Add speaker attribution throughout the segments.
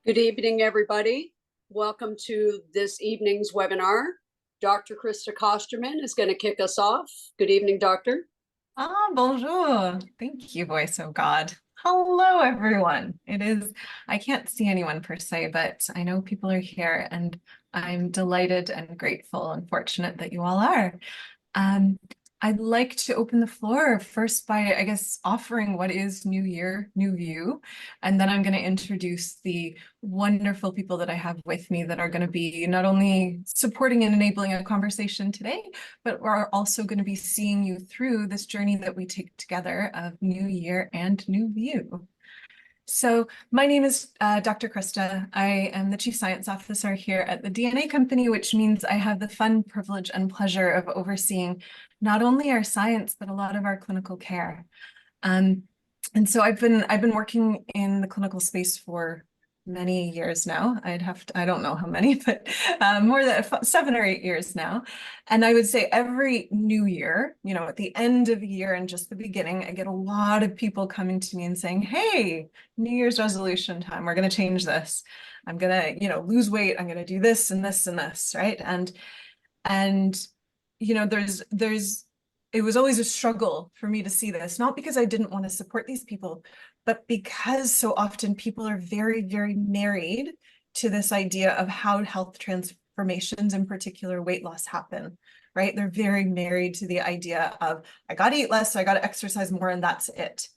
Speaker 1: Good evening, everybody. Welcome to this evening's webinar. Dr. Krista Kostroman is going to kick us off. Good evening, Doctor.
Speaker 2: Bonjour. Thank you, voice of God. Hello, everyone. I can't see anyone per se, but I know people are here and I'm delighted and grateful and fortunate that you all are. I'd like to open the floor first by, I guess, offering what is New Year, New View. And then I'm going to introduce the wonderful people that I have with me that are going to be not only supporting and enabling a conversation today, but we're also going to be seeing you through this journey that we take together of New Year and New View. So my name is Dr. Krista. I am the Chief Science Officer here at the DNA Company, which means I have the fun, privilege, and pleasure of overseeing not only our science, but a lot of our clinical care. And so I've been working in the clinical space for many years now. I don't know how many, but more than 7 or 8 years now. And I would say every new year, at the end of the year and just the beginning, I get a lot of people coming to me and saying, hey, New Year's resolution time, we're going to change this. I'm going to, lose weight. I'm going to do this and this and this, right? And it was always a struggle for me to see this, not because I didn't want to support these people, but because so often people are very, very married to this idea of how health transformations, in particular weight loss, happen, right? They're very married to the idea of, I got to eat less, so I got to exercise more, and that's it.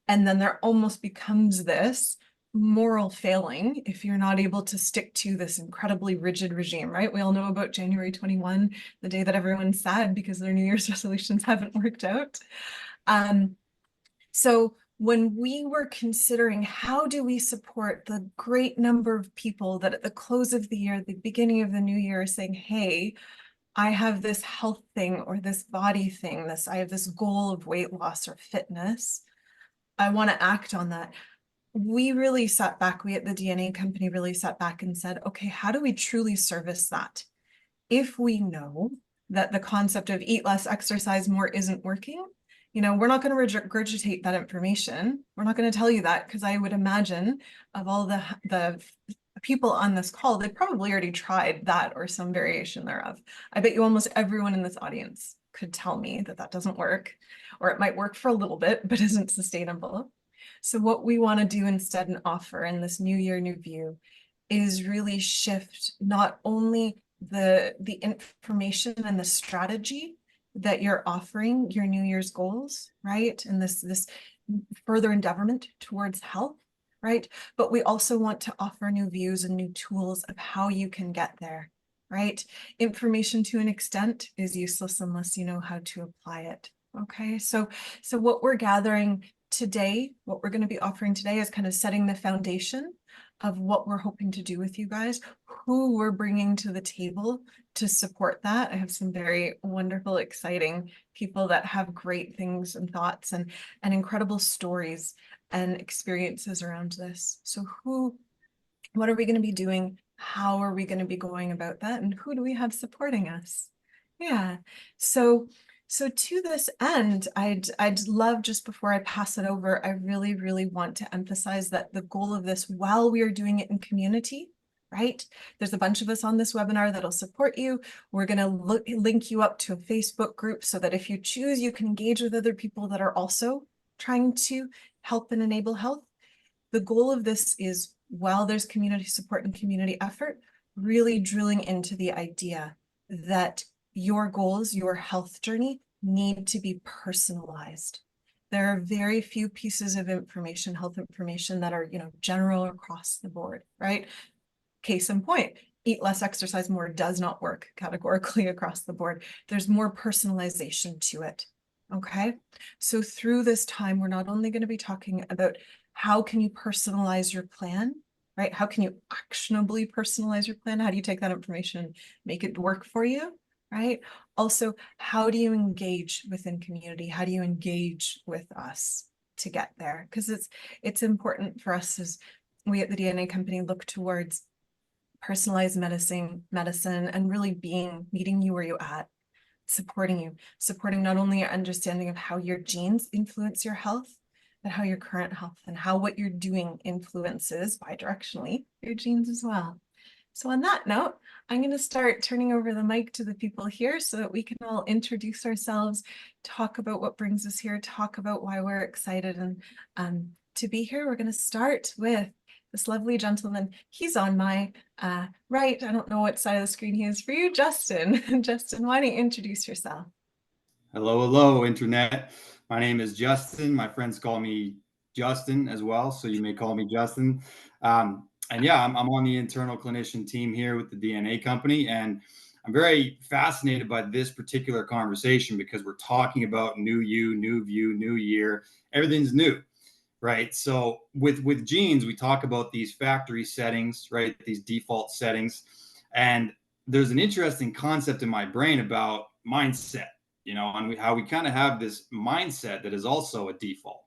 Speaker 2: And then there almost becomes this moral failing if you're not able to stick to this incredibly rigid regime, right? We all know about January 21, the day that everyone's sad because their New Year's resolutions haven't worked out. So when we were considering how do we support the great number of people that at the close of the year, the beginning of the new year, are saying, hey, I have this health thing or this body thing, I have this goal of weight loss or fitness, I want to act on that. We really sat back, we at the DNA Company really sat back and said, okay, how do we truly service that? If we know that the concept of eat less, exercise more isn't working, we're not going to regurgitate that information. We're not going to tell you that, because I would imagine of all the people on this call, they probably already tried that or some variation thereof. I bet you almost everyone in this audience could tell me that that doesn't work, or it might work for a little bit, but isn't sustainable. So what we want to do instead and offer in this New Year, New View is really shift not only the information and the strategy that you're offering your New Year's goals, right? And this further endeavorment towards health, right? But we also want to offer new views and new tools of how you can get there, right? Information to an extent is useless unless you know how to apply it. Okay, so what we're gathering today, what we're going to be offering today is kind of setting the foundation of what we're hoping to do with you guys, who we're bringing to the table to support that. I have some very wonderful, exciting people that have great things and thoughts and incredible stories and experiences around this. So what are we going to be doing? How are we going to be going about that? And who do we have supporting us? Yeah. So to this end, I'd love, just before I pass it over, I really, really want to emphasize that the goal of this, while we are doing it in community, right? There's a bunch of us on this webinar that'll support you. We're going to link you up to a Facebook group so that if you choose, you can engage with other people that are also trying to help and enable health. The goal of this is, while there's community support and community effort, really drilling into the idea that your goals, your health journey, need to be personalized. There are very few pieces of information, health information, that are, general across the board, right? Case in point, eat less, exercise more does not work categorically across the board. There's more personalization to it. Okay, so through this time, we're not only going to be talking about how can you personalize your plan, right? How can you actionably personalize your plan? How do you take that information, make it work for you, right? Also, how do you engage within community? How do you engage with us to get there? Because it's important for us, as we at the DNA Company look towards personalized medicine and really meeting you where you're at, supporting not only your understanding of how your genes influence your health, but how your current health and how what you're doing influences bidirectionally your genes as well. So on that note, I'm going to start turning over the mic to the people here so that we can all introduce ourselves, talk about what brings us here, talk about why we're excited and to be here. We're going to start with this lovely gentleman. He's on my right. I don't know what side of the screen he is for you, Justin. Justin, why don't you introduce yourself?
Speaker 3: Hello, Internet. My name is Justin. My friends call me Justin as well, so you may call me Justin. And yeah, I'm on the internal clinician team here with the DNA company, and I'm very fascinated by this particular conversation because we're talking about new you, new view, new year. Everything's new, right? So with genes, we talk about these factory settings, right? These default settings, and there's an interesting concept in my brain about mindset, and how we kind of have this mindset that is also a default.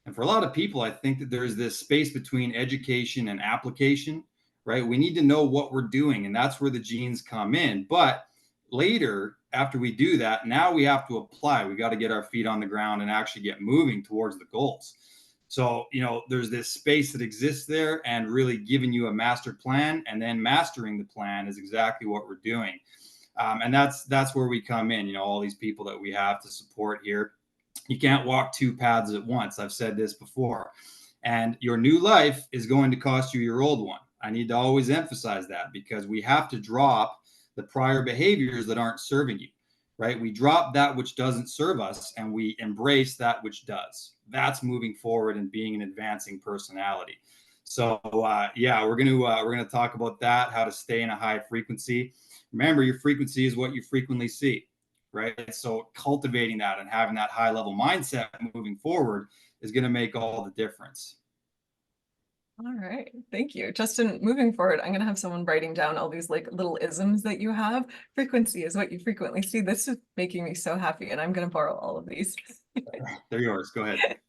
Speaker 3: And for a lot of people, I think that there's this space between education and application, right? We need to know what we're doing, and that's where the genes come in. But later, after we do that, now we have to apply. We got to get our feet on the ground and actually get moving towards the goals. So, there's this space that exists there, and really giving you a master plan and then mastering the plan is exactly what we're doing. And that's where we come in, all these people that we have to support here. You can't walk two paths at once. I've said this before. And your new life is going to cost you your old one. I need to always emphasize that because we have to drop the prior behaviors that aren't serving you, right? We drop that which doesn't serve us and we embrace that which does. That's moving forward and being an advancing personality. So yeah, we're gonna talk about that, how to stay in a high frequency. Remember, your frequency is what you frequently see, right? So cultivating that and having that high level mindset moving forward is going to make all the difference.
Speaker 2: All right, thank you. Justin, moving forward, I'm going to have someone writing down all these like little isms that you have. Frequency is what you frequently see. This is making me so happy, and I'm going to borrow all of these.
Speaker 3: They're yours. Go ahead.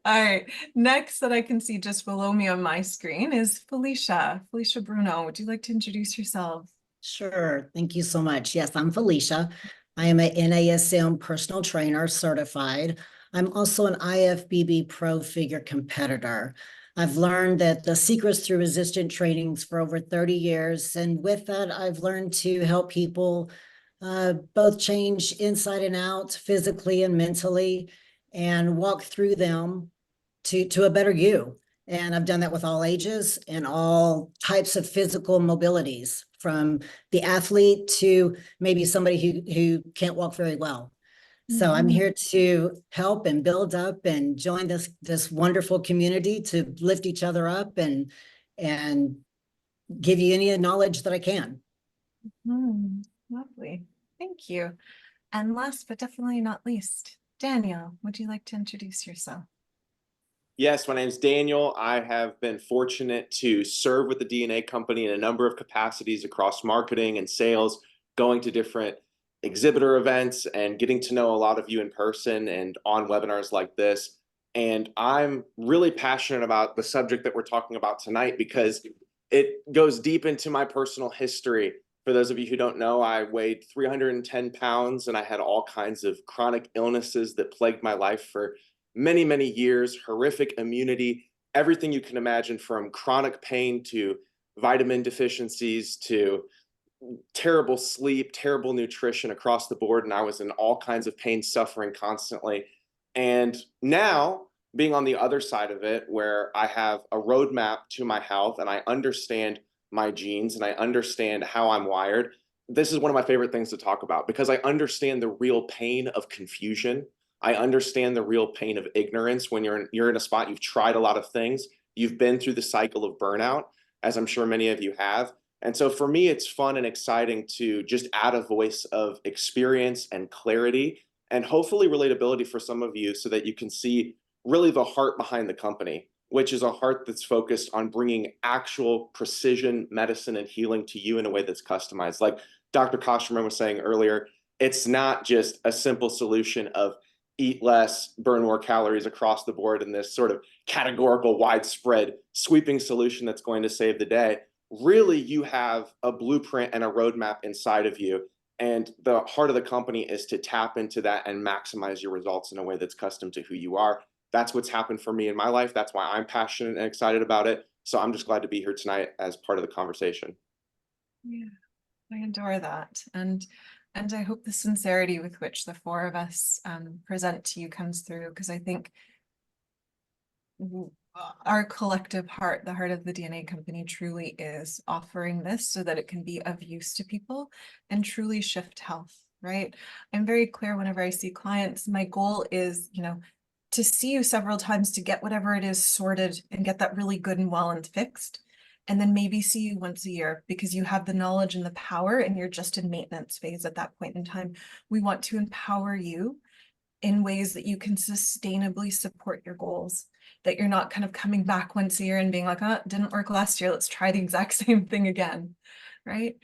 Speaker 2: All right, next that I can see just below me on my screen is Felicia. Felicia Bruno, would you like to introduce yourself?
Speaker 4: Sure. Thank you so much. Yes, I'm Felicia. I am a NASM personal trainer certified. I'm also an IFBB Pro figure competitor. I've learned that the secrets through resistant trainings for over 30 years. And with that, I've learned to help people both change inside and out, physically and mentally, and walk through them to a better you. And I've done that with all ages and all types of physical mobilities, from the athlete to maybe somebody who can't walk very well. So I'm here to help and build up and join this wonderful community to lift each other up and give you any knowledge that I can.
Speaker 2: Lovely. Thank you. And last but definitely not least, Daniel, would you like to introduce yourself?
Speaker 5: Yes, my name is Daniel. I have been fortunate to serve with the DNA company in a number of capacities across marketing and sales, going to different exhibitor events and getting to know a lot of you in person and on webinars like this. And I'm really passionate about the subject that we're talking about tonight because it goes deep into my personal history. For those of you who don't know, I weighed 310 pounds and I had all kinds of chronic illnesses that plagued my life for many, many years, horrific immunity, everything you can imagine, from chronic pain to vitamin deficiencies to terrible sleep, terrible nutrition across the board. And I was in all kinds of pain, suffering constantly. And now, being on the other side of it, where I have a roadmap to my health and I understand my genes and I understand how I'm wired, this is one of my favorite things to talk about because I understand the real pain of confusion. I understand the real pain of ignorance when you're in a spot, you've tried a lot of things, you've been through the cycle of burnout, as I'm sure many of you have. And so for me, it's fun and exciting to just add a voice of experience and clarity and hopefully relatability for some of you so that you can see really the heart behind the company, which is a heart that's focused on bringing actual precision medicine and healing to you in a way that's customized. Like Dr. Kostroman was saying earlier, it's not just a simple solution of eat less, burn more calories across the board in this sort of categorical, widespread, sweeping solution that's going to save the day. Really, you have a blueprint and a roadmap inside of you. And the heart of the company is to tap into that and maximize your results in a way that's custom to who you are. that's what's happened for me in my life. That's why I'm passionate and excited about it. So I'm just glad to be here tonight as part of the conversation.
Speaker 2: Yeah, I adore that. And I hope the sincerity with which the four of us present to you comes through, because I think our collective heart, the heart of the DNA company, truly is offering this so that it can be of use to people and truly shift health, right? I'm very clear whenever I see clients, my goal is, to see you several times to get whatever it is sorted and get that really good and well and fixed. And then maybe see you once a year because you have the knowledge and the power and you're just in maintenance phase at that point in time. We want to empower you in ways that you can sustainably support your goals, that you're not kind of coming back once a year and being like, oh, it didn't work last year, let's try the exact same thing again, right?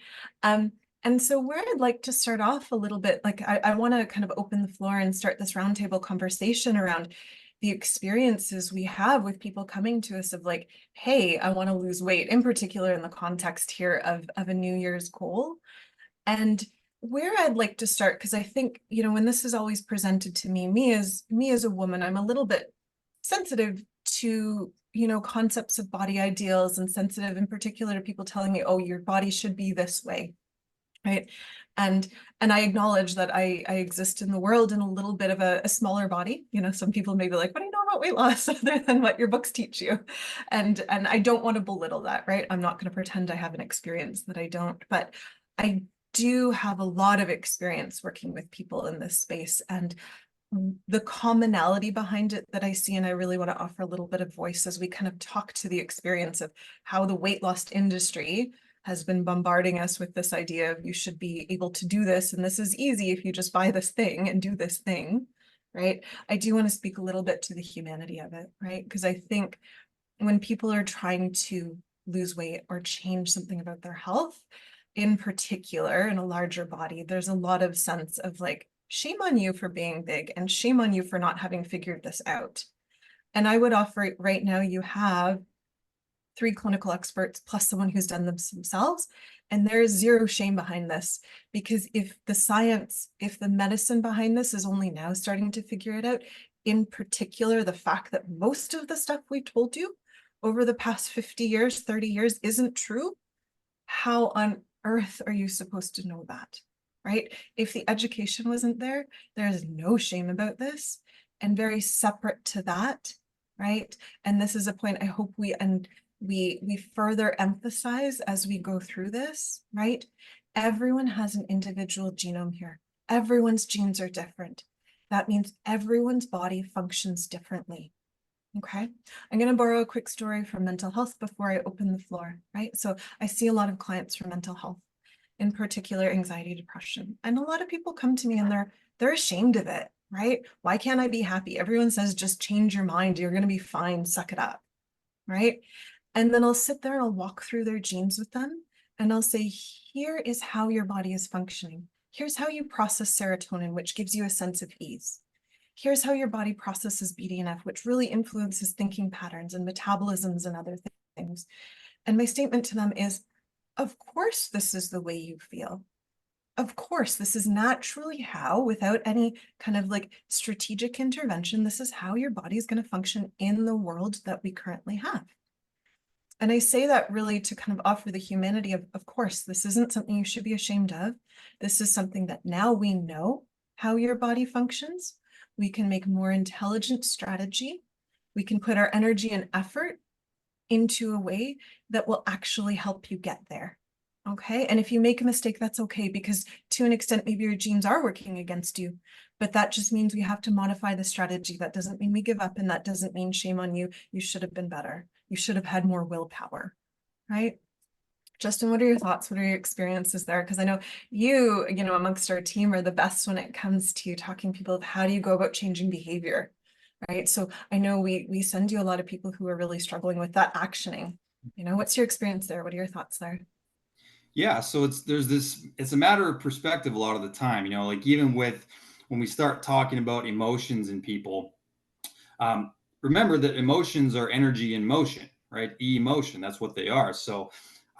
Speaker 2: And so where I'd like to start off a little bit, like I want to kind of open the floor and start this roundtable conversation around the experiences we have with people coming to us of like, hey, I want to lose weight, in particular in the context here of a New Year's goal. And where I'd like to start, because I think, when this is always presented to me as a woman, I'm a little bit sensitive to, concepts of body ideals, and sensitive in particular to people telling me, oh, your body should be this way, right? And I acknowledge that I exist in the world in a little bit of a smaller body. Some people may be like, what do you know about weight loss other than what your books teach you? And I don't want to belittle that, right? I'm not going to pretend I have an experience that I don't, but I do have a lot of experience working with people in this space, and the commonality behind it that I see, and I really want to offer a little bit of voice as we kind of talk to the experience of how the weight loss industry has been bombarding us with this idea of you should be able to do this, and this is easy if you just buy this thing and do this thing, right? I do want to speak a little bit to the humanity of it, right? Because I think when people are trying to lose weight or change something about their health, in particular in a larger body, there's a lot of sense of like, shame on you for being big and shame on you for not having figured this out. And I would offer right now, you have 3 clinical experts plus someone who's done this themselves. And there is zero shame behind this, because if the science, if the medicine behind this is only now starting to figure it out, in particular, the fact that most of the stuff we told you over the past 50 years, 30 years isn't true, how on earth are you supposed to know that, right? If the education wasn't there, there is no shame about this. And very separate to that, right? And this is a point I hope we further emphasize as we go through this, right? Everyone has an individual genome here. Everyone's genes are different. That means everyone's body functions differently. Okay, I'm going to borrow a quick story from mental health before I open the floor, right? So I see a lot of clients from mental health, in particular anxiety, depression. And a lot of people come to me and they're ashamed of it, right? Why can't I be happy? Everyone says, just change your mind. You're going to be fine. Suck it up, right? And then I'll sit there and I'll walk through their genes with them. And I'll say, here is how your body is functioning. Here's how you process serotonin, which gives you a sense of ease. Here's how your body processes BDNF, which really influences thinking patterns and metabolisms and other things. And my statement to them is, of course, this is the way you feel. Of course, this is naturally how, without any kind of like strategic intervention, this is how your body is going to function in the world that we currently have. And I say that really to kind of offer the humanity of course, this isn't something you should be ashamed of. This is something that now we know how your body functions. We can make more intelligent strategy. We can put our energy and effort into a way that will actually help you get there. Okay. And if you make a mistake, that's okay, because to an extent, maybe your genes are working against you, but that just means we have to modify the strategy. That doesn't mean we give up. And that doesn't mean shame on you. You should have been better. You should have had more willpower, right? Justin, what are your thoughts? What are your experiences there? Because I know you amongst our team are the best when it comes to talking to people of how do you go about changing behavior, right? So I know we send you a lot of people who are really struggling with that actioning. What's your experience there? What are your thoughts there?
Speaker 3: Yeah, so it's a matter of perspective a lot of the time, like even when we start talking about emotions in people, remember that emotions are energy in motion, right? Emotion, that's what they are. So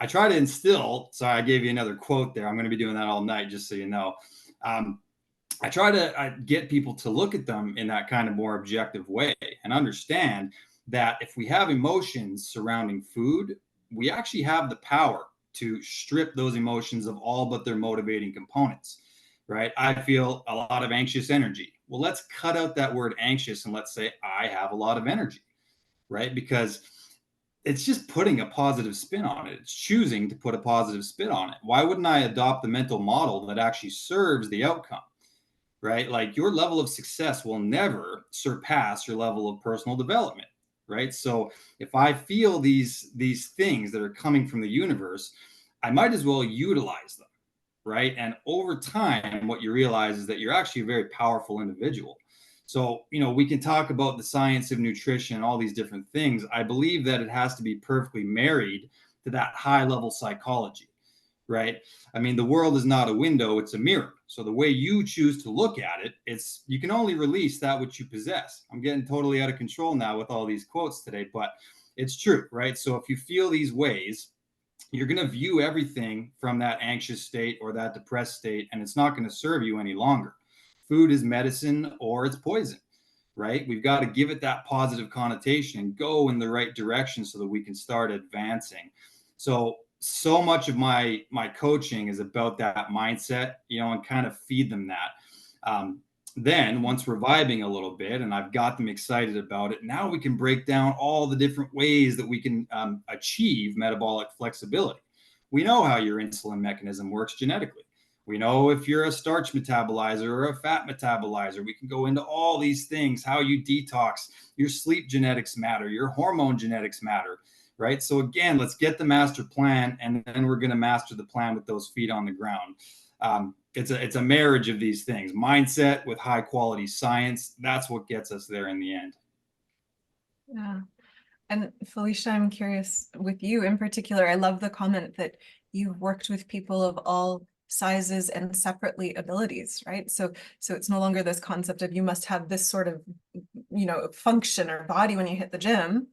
Speaker 3: I try to instill, sorry, I gave you another quote there. I'm going to be doing that all night, just so you know. I try to get people to look at them in that kind of more objective way and understand that if we have emotions surrounding food, we actually have the power to strip those emotions of all but their motivating components, right? I feel a lot of anxious energy. Well, let's cut out that word anxious and let's say I have a lot of energy, right? Because it's just putting a positive spin on it. It's choosing to put a positive spin on it. Why wouldn't I adopt the mental model that actually serves the outcome? Right? Like your level of success will never surpass your level of personal development, right? So if I feel these things that are coming from the universe, I might as well utilize them, right? And over time, what you realize is that you're actually a very powerful individual. So, we can talk about the science of nutrition and all these different things. I believe that it has to be perfectly married to that high level psychology, right? I mean, the world is not a window, it's a mirror. So the way you choose to look at it, you can only release that which you possess. I'm getting totally out of control now with all these quotes today, but it's true, right? So if you feel these ways, you're going to view everything from that anxious state or that depressed state, and it's not going to serve you any longer. Food is medicine or it's poison, right? We've got to give it that positive connotation and go in the right direction so that we can start advancing. So much of my coaching is about that mindset, and kind of feed them that. Then once we're vibing a little bit and I've got them excited about it, now we can break down all the different ways that we can achieve metabolic flexibility. We know how your insulin mechanism works genetically. We know if you're a starch metabolizer or a fat metabolizer. We can go into all these things, how you detox, your sleep genetics matter, your hormone genetics matter, right? So again, let's get the master plan, and then we're going to master the plan with those feet on the ground. It's a marriage of these things, mindset with high quality science. That's what gets us there in the end.
Speaker 2: Yeah. And Felicia, I'm curious with you in particular, I love the comment that you've worked with people of all sizes and separately abilities, right? So it's no longer this concept of you must have this sort of, function or body when you hit the gym.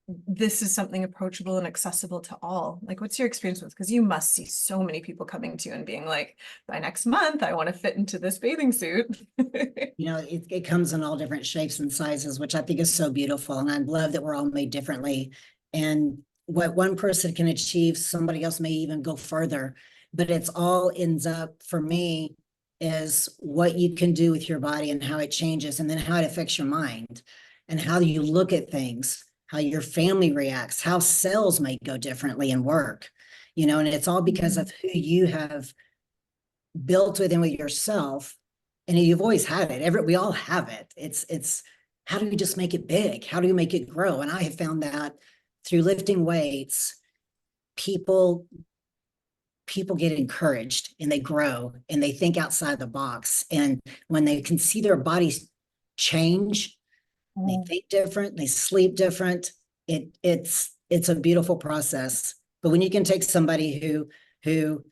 Speaker 2: This is something approachable and accessible to all. Like, what's your experience with? Because you must see so many people coming to you and being like, by next month, I want to fit into this bathing suit.
Speaker 4: It comes in all different shapes and sizes, which I think is so beautiful. And I love that we're all made differently. And what one person can achieve, somebody else may even go further. But it's all ends up, for me, is what you can do with your body and how it changes, and then how it affects your mind and how you look at things, how your family reacts, how cells may go differently and work, and it's all because of who you have built within with yourself. And you've always had it. We all have it. It's how do you just make it big? How do you make it grow? And I have found that through lifting weights, people get encouraged and they grow and they think outside the box. And when they can see their bodies change, they think different, they sleep different. It's a beautiful process. But when you can take somebody who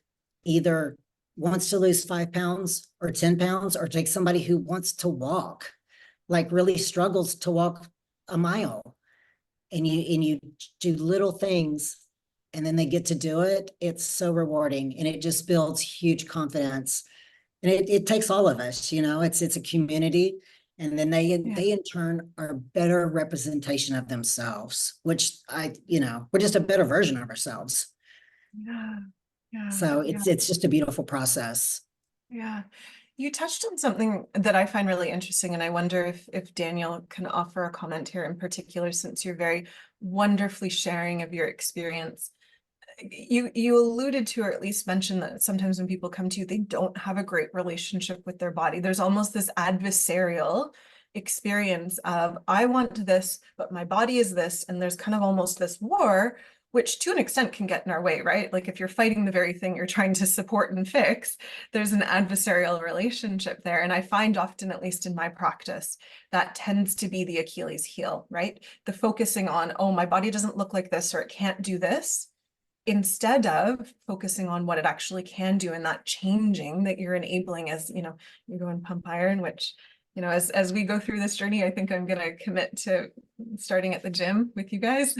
Speaker 4: either wants to lose 5 pounds or 10 pounds, or take somebody who wants to walk, like really struggles to walk a mile, and you do little things, and then they get to do it, it's so rewarding, and it just builds huge confidence. And it takes all of us, it's a community. And then they in turn are better representation of themselves, which we're just a better version of ourselves.
Speaker 2: Yeah. Yeah.
Speaker 4: So it's just a beautiful process.
Speaker 2: Yeah. You touched on something that I find really interesting, and I wonder if Daniel can offer a comment here in particular, since you're very wonderfully sharing of your experience. You alluded to, or at least mentioned, that sometimes when people come to you, they don't have a great relationship with their body. There's almost this adversarial experience of, I want this, but my body is this, and there's kind of almost this war, which to an extent can get in our way, right? Like if you're fighting the very thing you're trying to support and fix, there's an adversarial relationship there. And I find often, at least in my practice, that tends to be the Achilles heel, right? The focusing on, oh, my body doesn't look like this, or it can't do this, instead of focusing on what it actually can do, and that changing that you're enabling as, you go and pump iron, which, as we go through this journey, I think I'm going to commit to starting at the gym with you guys.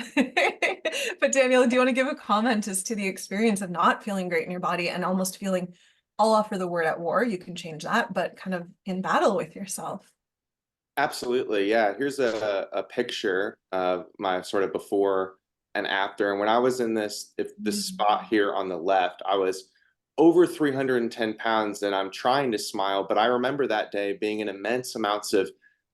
Speaker 2: But Daniel, do you want to give a comment as to the experience of not feeling great in your body and almost feeling I'll offer the word at war, you can change that, but kind of in battle with yourself.
Speaker 5: Absolutely. Yeah. Here's a picture of my sort of before and after. And when I was in this spot here on the left, I was over 310 pounds and I'm trying to smile, but I remember that day being in immense amounts of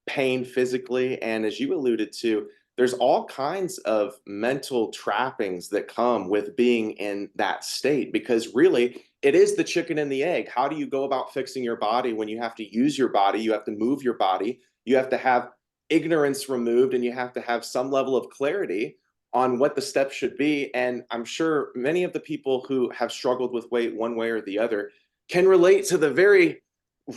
Speaker 5: pain physically. And as you alluded to, there's all kinds of mental trappings that come with being in that state, because really it is the chicken and the egg. How do you go about fixing your body when you have to use your body, you have to move your body, you have to have ignorance removed, and you have to have some level of clarity on what the steps should be. And I'm sure many of the people who have struggled with weight one way or the other can relate to the very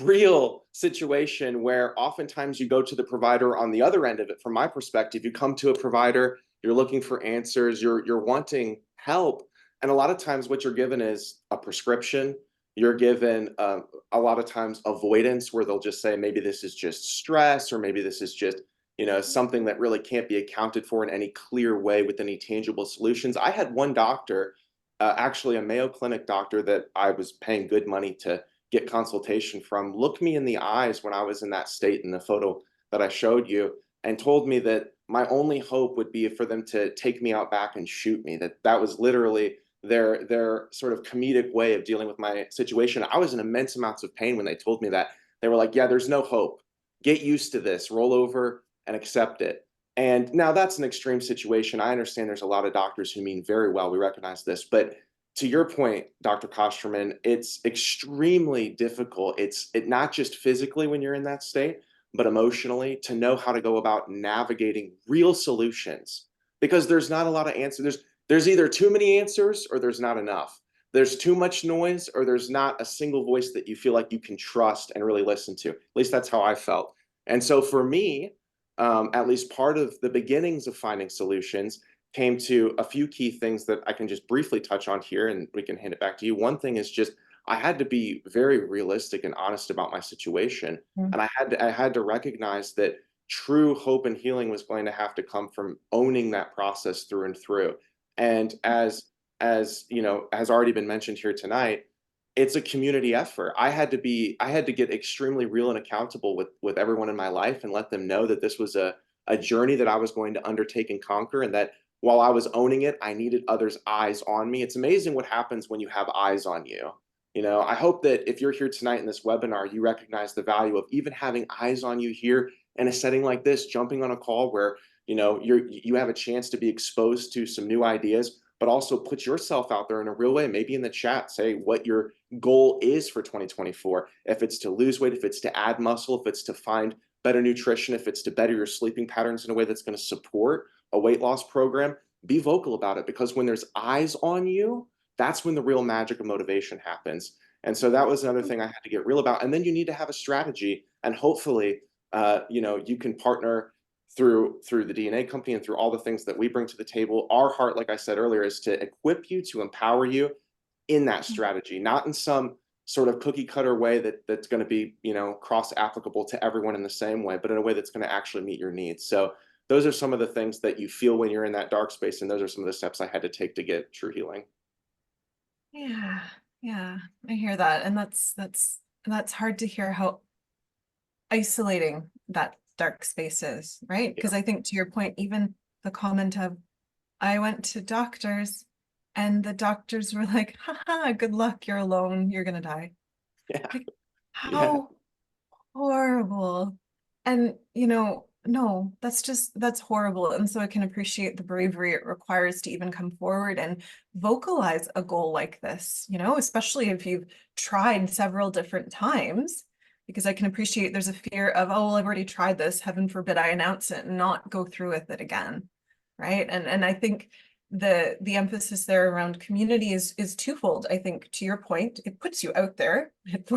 Speaker 5: real situation where oftentimes you go to the provider on the other end of it. From my perspective, you come to a provider, you're looking for answers, you're wanting help, and a lot of times what you're given is a prescription. You're given a lot of times avoidance, where they'll just say maybe this is just stress, or maybe this is just, you know, something that really can't be accounted for in any clear way with any tangible solutions. I had one doctor, actually a Mayo Clinic doctor that I was paying good money to get consultation from, look me in the eyes when I was in that state in the photo that I showed you, and told me that my only hope would be for them to take me out back and shoot me. That was literally their sort of comedic way of dealing with my situation. I was in immense amounts of pain when they told me that. They were like, yeah, there's no hope. Get used to this, roll over and accept it. And now that's an extreme situation. I understand there's a lot of doctors who mean very well. We recognize this. But to your point, Dr. Kostroman, it's extremely difficult. It's not just physically when you're in that state, but emotionally, to know how to go about navigating real solutions, because there's not a lot of answers. There's either too many answers or there's not enough. There's too much noise or there's not a single voice that you feel like you can trust and really listen to. At least that's how I felt. And so for me, at least part of the beginnings of finding solutions came to a few key things that I can just briefly touch on here, and we can hand it back to you. One thing is just I had to be very realistic and honest about my situation. And I had to recognize that true hope and healing was going to have to come from owning that process through and through. And as you know, has already been mentioned here tonight, it's a community effort. I had to get extremely real and accountable with everyone in my life and let them know that this was a journey that I was going to undertake and conquer, and that while I was owning it, I needed others' eyes on me. It's amazing what happens when you have eyes on you. You know, I hope that if you're here tonight in this webinar, you recognize the value of even having eyes on you here in a setting like this, jumping on a call where, you know, you have a chance to be exposed to some new ideas, but also put yourself out there in a real way. Maybe in the chat, say what your goal is for 2024. If it's to lose weight, if it's to add muscle, if it's to find better nutrition, if it's to better your sleeping patterns in a way that's going to support a weight loss program, be vocal about it, because when there's eyes on you, that's when the real magic of motivation happens. And so that was another thing I had to get real about. And then you need to have a strategy, and hopefully, you know, you can partner through the DNA company and through all the things that we bring to the table. Our heart, like I said earlier, is to equip you, to empower you in that strategy, not in some sort of cookie cutter way that's going to be, you know, cross applicable to everyone in the same way, but in a way that's going to actually meet your needs. So those are some of the things that you feel when you're in that dark space, and those are some of the steps I had to take to get true healing.
Speaker 2: Yeah, I hear that. And that's hard to hear, how isolating that dark space is, right? Because I think, to your point, even the comment of, I went to doctors and the doctors were like, haha, good luck, you're alone, you're gonna die.
Speaker 5: Yeah.
Speaker 2: Like, how horrible. And, you know, no, that's horrible. And so I can appreciate the bravery it requires to even come forward and vocalize a goal like this, you know, especially if you've tried several different times, because I can appreciate there's a fear of, oh, well, I've already tried this, heaven forbid I announce it and not go through with it again. Right. And I think the emphasis there around community is twofold. I think, to your point, it puts you out there. It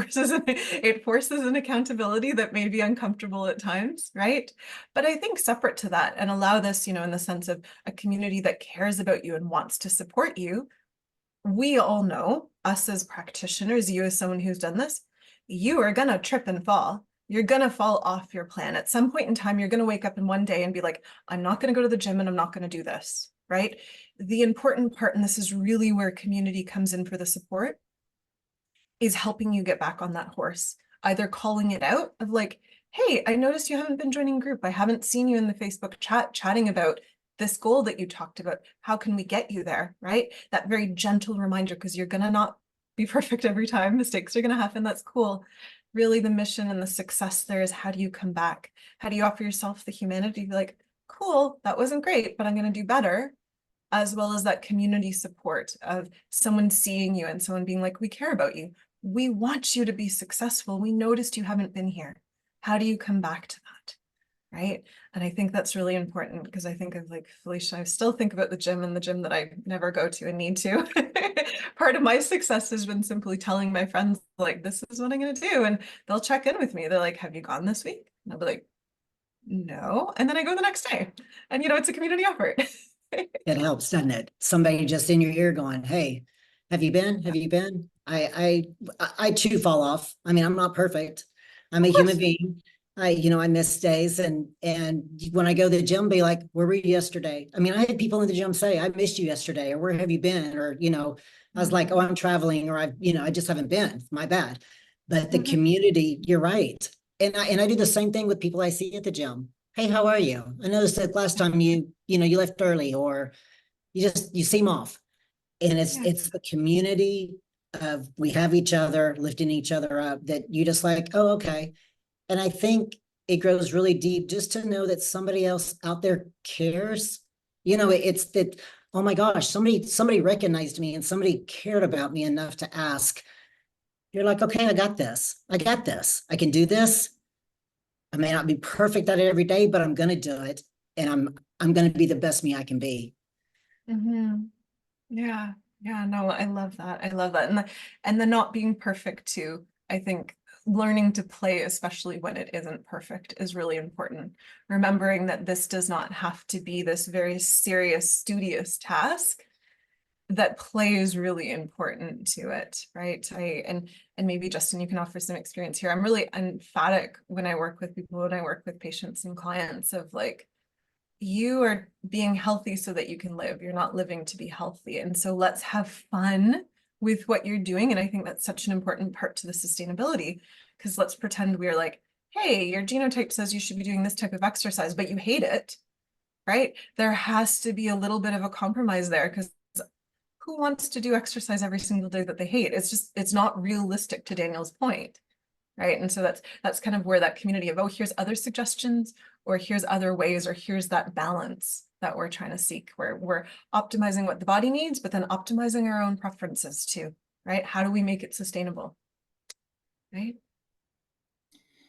Speaker 2: forces an accountability that may be uncomfortable at times, right? But I think separate to that, and allow this, you know, in the sense of a community that cares about you and wants to support you. We all know, us as practitioners, you as someone who's done this, you are gonna trip and fall. You're gonna fall off your plan. At some point in time, you're gonna wake up in one day and be like, I'm not gonna go to the gym and I'm not gonna do this, right? The important part, and this is really where community comes in for the support, is helping you get back on that horse, either calling it out of like, hey, I noticed you haven't been joining group. I haven't seen you in the Facebook chat chatting about this goal that you talked about. How can we get you there, right? That very gentle reminder, because you're going to not be perfect every time. Mistakes are going to happen. That's cool. Really, the mission and the success there is, how do you come back? How do you offer yourself the humanity to be like, cool, that wasn't great, but I'm going to do better, as well as that community support of someone seeing you and someone being like, we care about you. We want you to be successful. We noticed you haven't been here. How do you come back to that? Right. And I think that's really important, because I think of like Felicia, I still think about the gym and the gym that I never go to and need to. Part of my success has been simply telling my friends, like, this is what I'm going to do. And they'll check in with me. They're like, have you gone this week? And I'll be like, no. And then I go the next day. And, you know, it's a community effort.
Speaker 4: It helps, doesn't it? Somebody just in your ear going, hey, have you been? Have you been? I too fall off. I mean, I'm not perfect. I'm a human being. I miss days, and when I go to the gym, be like, where were you yesterday? I mean, I had people in the gym say, I missed you yesterday, or where have you been? Or, I was like, oh, I'm traveling, or I just haven't been, my bad. But the community, you're right. And I do the same thing with people I see at the gym. Hey, how are you? I noticed that last time you left early, or you seem off. And it's the community of, we have each other, lifting each other up, that you just like, oh, okay. And I think it grows really deep just to know that somebody else out there cares. It's that, oh my gosh, somebody recognized me and somebody cared about me enough to ask. You're like, okay, I got this. I got this. I can do this. I may not be perfect at it every day, but I'm going to do it. And I'm going to be the best me I can be.
Speaker 2: Yeah. Yeah. No, I love that. I love that. And the not being perfect too. I think learning to play, especially when it isn't perfect, is really important. Remembering that this does not have to be this very serious, studious task, that play is really important to it, right? And maybe Justin, you can offer some experience here. I'm really emphatic when I work with people, when I work with patients and clients, of like, you are being healthy so that you can live. You're not living to be healthy. And so let's have fun with what you're doing. And I think that's such an important part to the sustainability, because let's pretend we're like, hey, your genotype says you should be doing this type of exercise, but you hate it, right? There has to be a little bit of a compromise there, because who wants to do exercise every single day that they hate? It's not realistic, to Daniel's point, right? And so that's kind of where that community of, oh, here's other suggestions, or here's other ways, or here's that balance that we're trying to seek, where we're optimizing what the body needs, but then optimizing our own preferences too, right? How do we make it sustainable, right?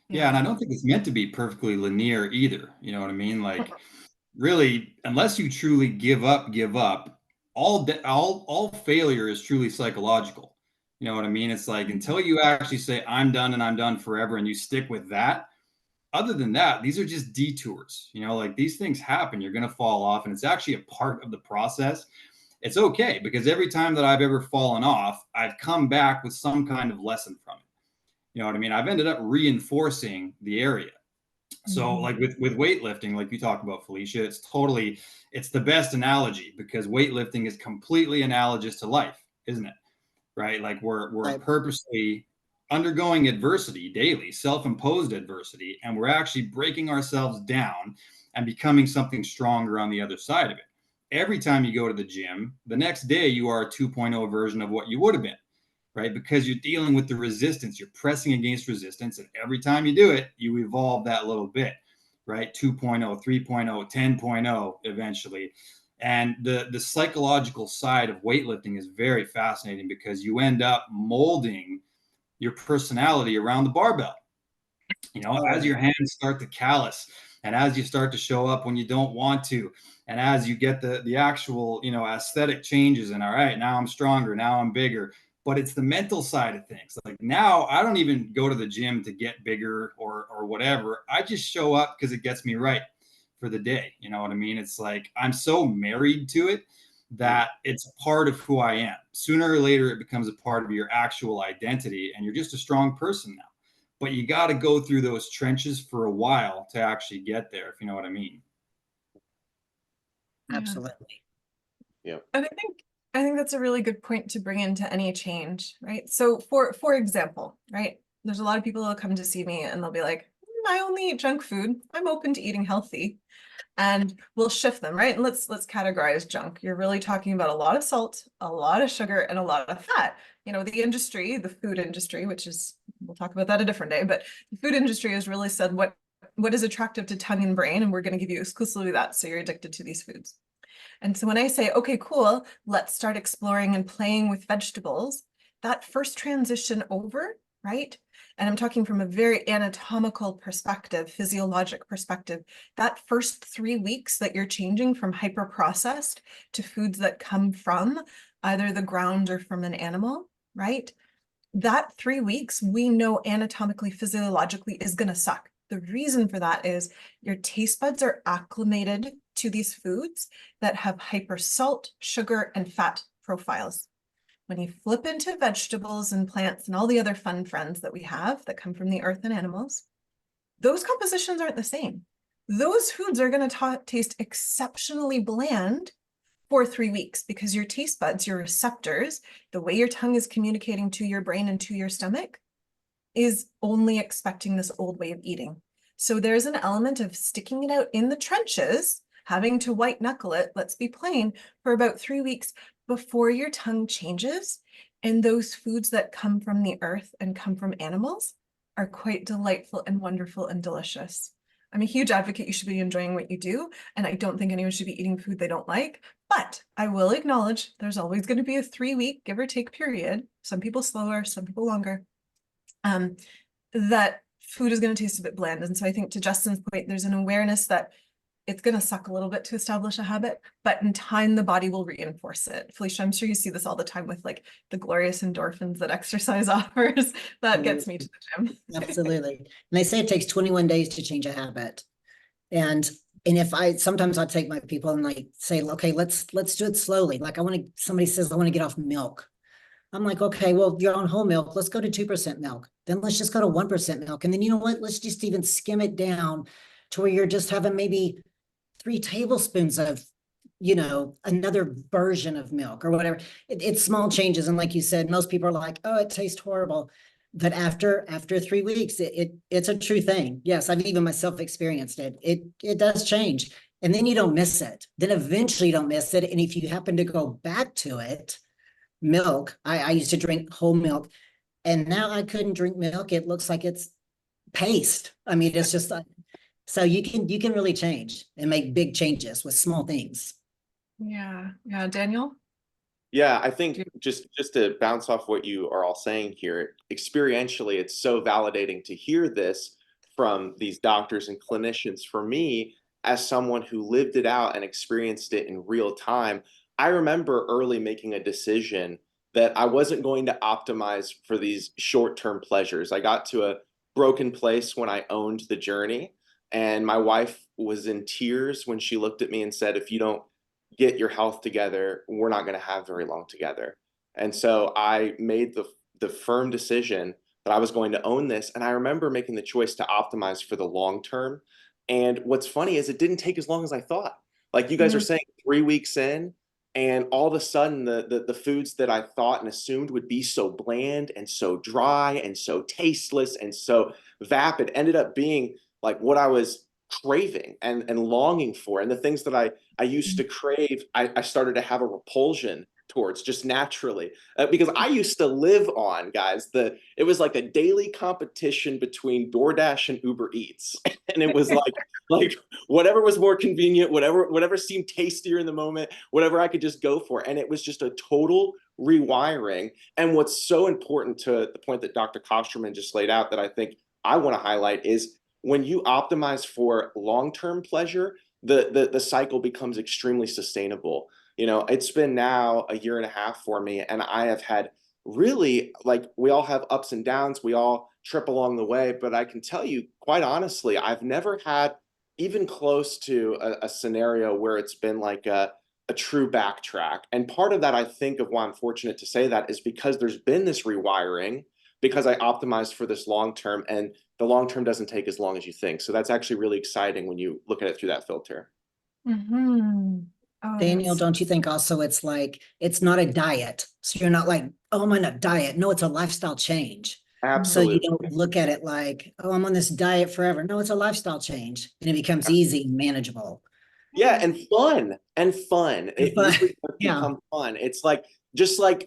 Speaker 3: Yeah, and I don't think it's meant to be perfectly linear either. You know what I mean? Like, really, unless you truly give up, all failure is truly psychological. You know what I mean? It's like, until you actually say, I'm done and I'm done forever, and you stick with that. Other than that, these are just detours. Like, these things happen. You're going to fall off, and it's actually a part of the process. It's okay, because every time that I've ever fallen off, I've come back with some kind of lesson from it. You know what I mean? I've ended up reinforcing the area. So like with weightlifting, like you talk about, Felicia, it's the best analogy, because weightlifting is completely analogous to life, isn't it? Right? Like we're
Speaker 4: Right.
Speaker 3: purposely undergoing adversity daily, self-imposed adversity, and we're actually breaking ourselves down and becoming something stronger on the other side of it. Every time you go to the gym, the next day you are a 2.0 version of what you would have been. Right? Because you're dealing with the resistance, you're pressing against resistance. And every time you do it, you evolve that little bit, right? 2.0, 3.0, 10.0 eventually. And the psychological side of weightlifting is very fascinating, because you end up molding your personality around the barbell. As your hands start to callous, and as you start to show up when you don't want to, and as you get the actual, aesthetic changes, and all right, now I'm stronger, now I'm bigger. But it's the mental side of things. Like, now I don't even go to the gym to get bigger or whatever. I just show up because it gets me right for the day. You know what I mean? It's like, I'm so married to it that it's a part of who I am. Sooner or later, it becomes a part of your actual identity, and you're just a strong person now. But you got to go through those trenches for a while to actually get there, if you know what I mean.
Speaker 4: Absolutely.
Speaker 5: Yeah.
Speaker 2: And I think that's a really good point to bring into any change, right? So for example, right, there's a lot of people who'll come to see me and they'll be like, I only eat junk food. I'm open to eating healthy. And we'll shift them, right? And let's categorize junk. You're really talking about a lot of salt, a lot of sugar, and a lot of fat. You know, the industry, the food industry, which is, we'll talk about that a different day, but the food industry has really said what is attractive to tongue and brain, and we're going to give you exclusively that, so you're addicted to these foods. And so when I say, okay, cool, let's start exploring and playing with vegetables, that first transition over, right? And I'm talking from a very anatomical perspective, physiologic perspective, that first 3 weeks that you're changing from hyper-processed to foods that come from either the ground or from an animal, right? That 3 weeks, we know anatomically, physiologically is going to suck. The reason for that is your taste buds are acclimated to these foods that have hyper salt, sugar, and fat profiles. When you flip into vegetables and plants and all the other fun friends that we have that come from the earth and animals, those compositions aren't the same. Those foods are going to taste exceptionally bland for 3 weeks because your taste buds, your receptors, the way your tongue is communicating to your brain and to your stomach is only expecting this old way of eating. So there's an element of sticking it out in the trenches, having to white knuckle it, let's be plain, for about 3 weeks before your tongue changes. And those foods that come from the earth and come from animals are quite delightful and wonderful and delicious. I'm a huge advocate. You should be enjoying what you do. And I don't think anyone should be eating food they don't like. But I will acknowledge there's always going to be a 3-week give or take period. Some people slower, some people longer. That food is going to taste a bit bland. And so I think to Justin's point, there's an awareness that it's going to suck a little bit to establish a habit, but in time, the body will reinforce it. Felicia, I'm sure you see this all the time with like the glorious endorphins that exercise offers. That gets me to the gym.
Speaker 4: Absolutely. And they say it takes 21 days to change a habit. And if sometimes I take my people and like say, okay, let's do it slowly. Like somebody says, I want to get off milk. I'm like, okay, well, you're on whole milk. Let's go to 2% milk. Then let's just go to 1% milk. And then you know what? Let's just even skim it down to where you're just having maybe 3 tablespoons of, another version of milk or whatever. It's small changes. And like you said, most people are like, oh, it tastes horrible. But after 3 weeks, it's a true thing. Yes, I've even myself experienced it. It does change. And then you don't miss it. Then eventually you don't miss it. And if you happen to go back to it, milk, I used to drink whole milk, and now I couldn't drink milk. It looks like it's paste. I mean, it's just so you can really change and make big changes with small things.
Speaker 2: Yeah. Daniel?
Speaker 5: Yeah, I think just to bounce off what you are all saying here, experientially, it's so validating to hear this from these doctors and clinicians. For me, as someone who lived it out and experienced it in real time, I remember early making a decision that I wasn't going to optimize for these short-term pleasures. I got to a broken place when I owned the journey, and my wife was in tears when she looked at me and said, if you don't get your health together, we're not going to have very long together. And so I made the firm decision that I was going to own this. And I remember making the choice to optimize for the long term. And what's funny is it didn't take as long as I thought. Like you guys are saying, 3 weeks in, and all of a sudden the foods that I thought and assumed would be so bland and so dry and so tasteless and so vapid ended up being like what I was craving and longing for. And the things that I used to crave, I started to have a repulsion towards just naturally, because I used to live on, guys, it was like a daily competition between DoorDash and Uber Eats. And it was like whatever was more convenient, whatever seemed tastier in the moment, whatever I could just go for. And it was just a total rewiring. And what's so important to the point that Dr. Kostroman just laid out that I think I want to highlight is when you optimize for long-term pleasure, the cycle becomes extremely sustainable. It's been now a year and a half for me, and I have had really, like, we all have ups and downs, we all trip along the way, but I can tell you quite honestly, I've never had even close to a scenario where it's been like a true backtrack. And part of that, I think, of why I'm fortunate to say that is because there's been this rewiring, because I optimized for this long term, and the long term doesn't take as long as you think. So that's actually really exciting when you look at it through that filter.
Speaker 2: Oh,
Speaker 4: Daniel,
Speaker 2: that's-
Speaker 4: don't you think also it's like, it's not a diet. So you're not like, oh, I'm on a diet. No, it's a lifestyle change. So you
Speaker 5: Absolutely.
Speaker 4: don't look at it like, oh, I'm on this diet forever. No, it's a lifestyle change and it becomes easy and manageable.
Speaker 5: Yeah, and fun and fun. It
Speaker 4: fun,
Speaker 5: really does
Speaker 4: yeah.
Speaker 5: become fun. It's like just like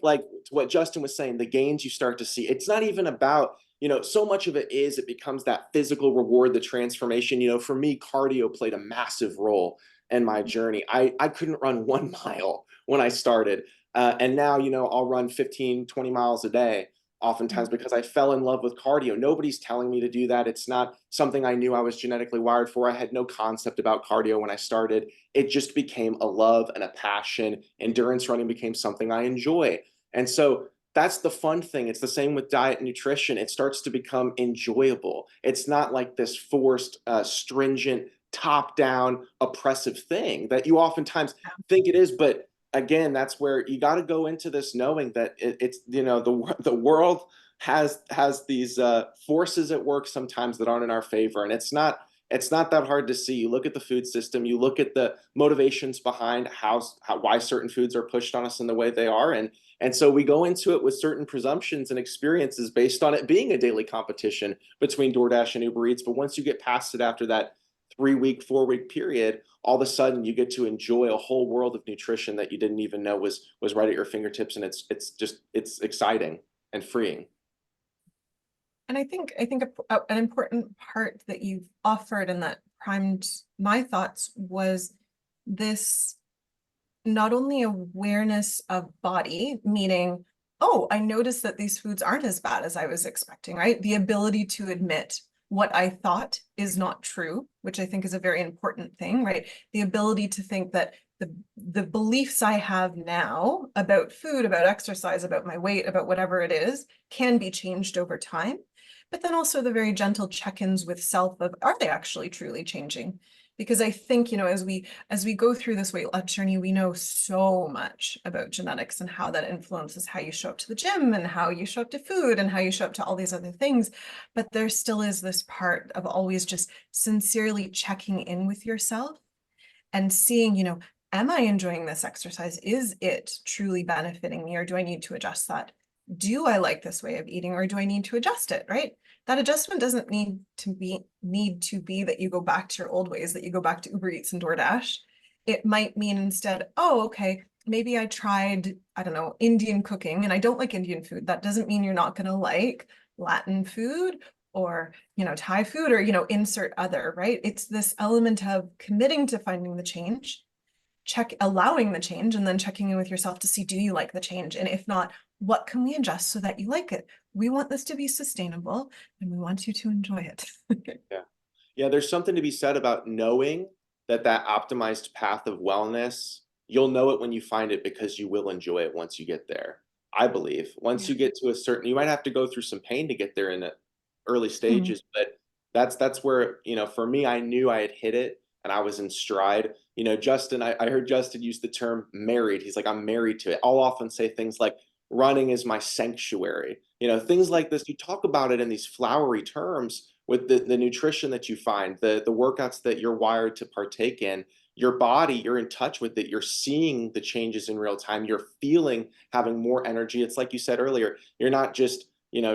Speaker 5: what Justin was saying, the gains you start to see. It's not even about, so much of it is it becomes that physical reward, the transformation. For me, cardio played a massive role in my journey. I couldn't run 1 mile when I started. And now, I'll run 15, 20 miles a day oftentimes because I fell in love with cardio. Nobody's telling me to do that. It's not something I knew I was genetically wired for. I had no concept about cardio when I started. It just became a love and a passion. Endurance running became something I enjoy. And so that's the fun thing. It's the same with diet and nutrition. It starts to become enjoyable. It's not like this forced, stringent, top-down, oppressive thing that you oftentimes think it is, but again, that's where you got to go into this knowing that it's the world has these forces at work sometimes that aren't in our favor, and it's not that hard to see. You look at the food system, you look at the motivations behind why certain foods are pushed on us in the way they are, and so we go into it with certain presumptions and experiences based on it being a daily competition between DoorDash and Uber Eats. But once you get past it after that 3-week, 4-week period, all of a sudden you get to enjoy a whole world of nutrition that you didn't even know was right at your fingertips, and it's exciting and freeing.
Speaker 2: And I think an important part that you've offered and that primed my thoughts was this not only awareness of body, meaning, oh, I noticed that these foods aren't as bad as I was expecting, right? The ability to admit what I thought is not true, which I think is a very important thing, right? The ability to think that the beliefs I have now about food, about exercise, about my weight, about whatever it is, can be changed over time. But then also the very gentle check-ins with self of, are they actually truly changing? Because I think, as we go through this weight loss journey, we know so much about genetics and how that influences how you show up to the gym and how you show up to food and how you show up to all these other things. But there still is this part of always just sincerely checking in with yourself and seeing, am I enjoying this exercise? Is it truly benefiting me, or do I need to adjust that? Do I like this way of eating, or do I need to adjust it, right? That adjustment doesn't need to be that you go back to your old ways, that you go back to Uber Eats and DoorDash. It might mean instead, oh, okay, maybe I tried, I don't know, Indian cooking and I don't like Indian food. That doesn't mean you're not going to like Latin food or, Thai food or, insert other, right? It's this element of committing to finding the change, allowing the change, and then checking in with yourself to see, do you like the change? And if not, what can we adjust so that you like it? We want this to be sustainable and we want you to enjoy it.
Speaker 5: Yeah, there's something to be said about knowing that optimized path of wellness, you'll know it when you find it because you will enjoy it once you get there. I believe once you get to a certain, you might have to go through some pain to get there in the early stages, but that's where, for me, I knew I had hit it and I was in stride. Justin, I heard Justin use the term married. He's like, I'm married to it. I'll often say things like, running is my sanctuary. Things like this. You talk about it in these flowery terms with the nutrition that you find, the workouts that you're wired to partake in, your body, you're in touch with it. You're seeing the changes in real time. You're feeling, having more energy. It's like you said earlier, you're not just,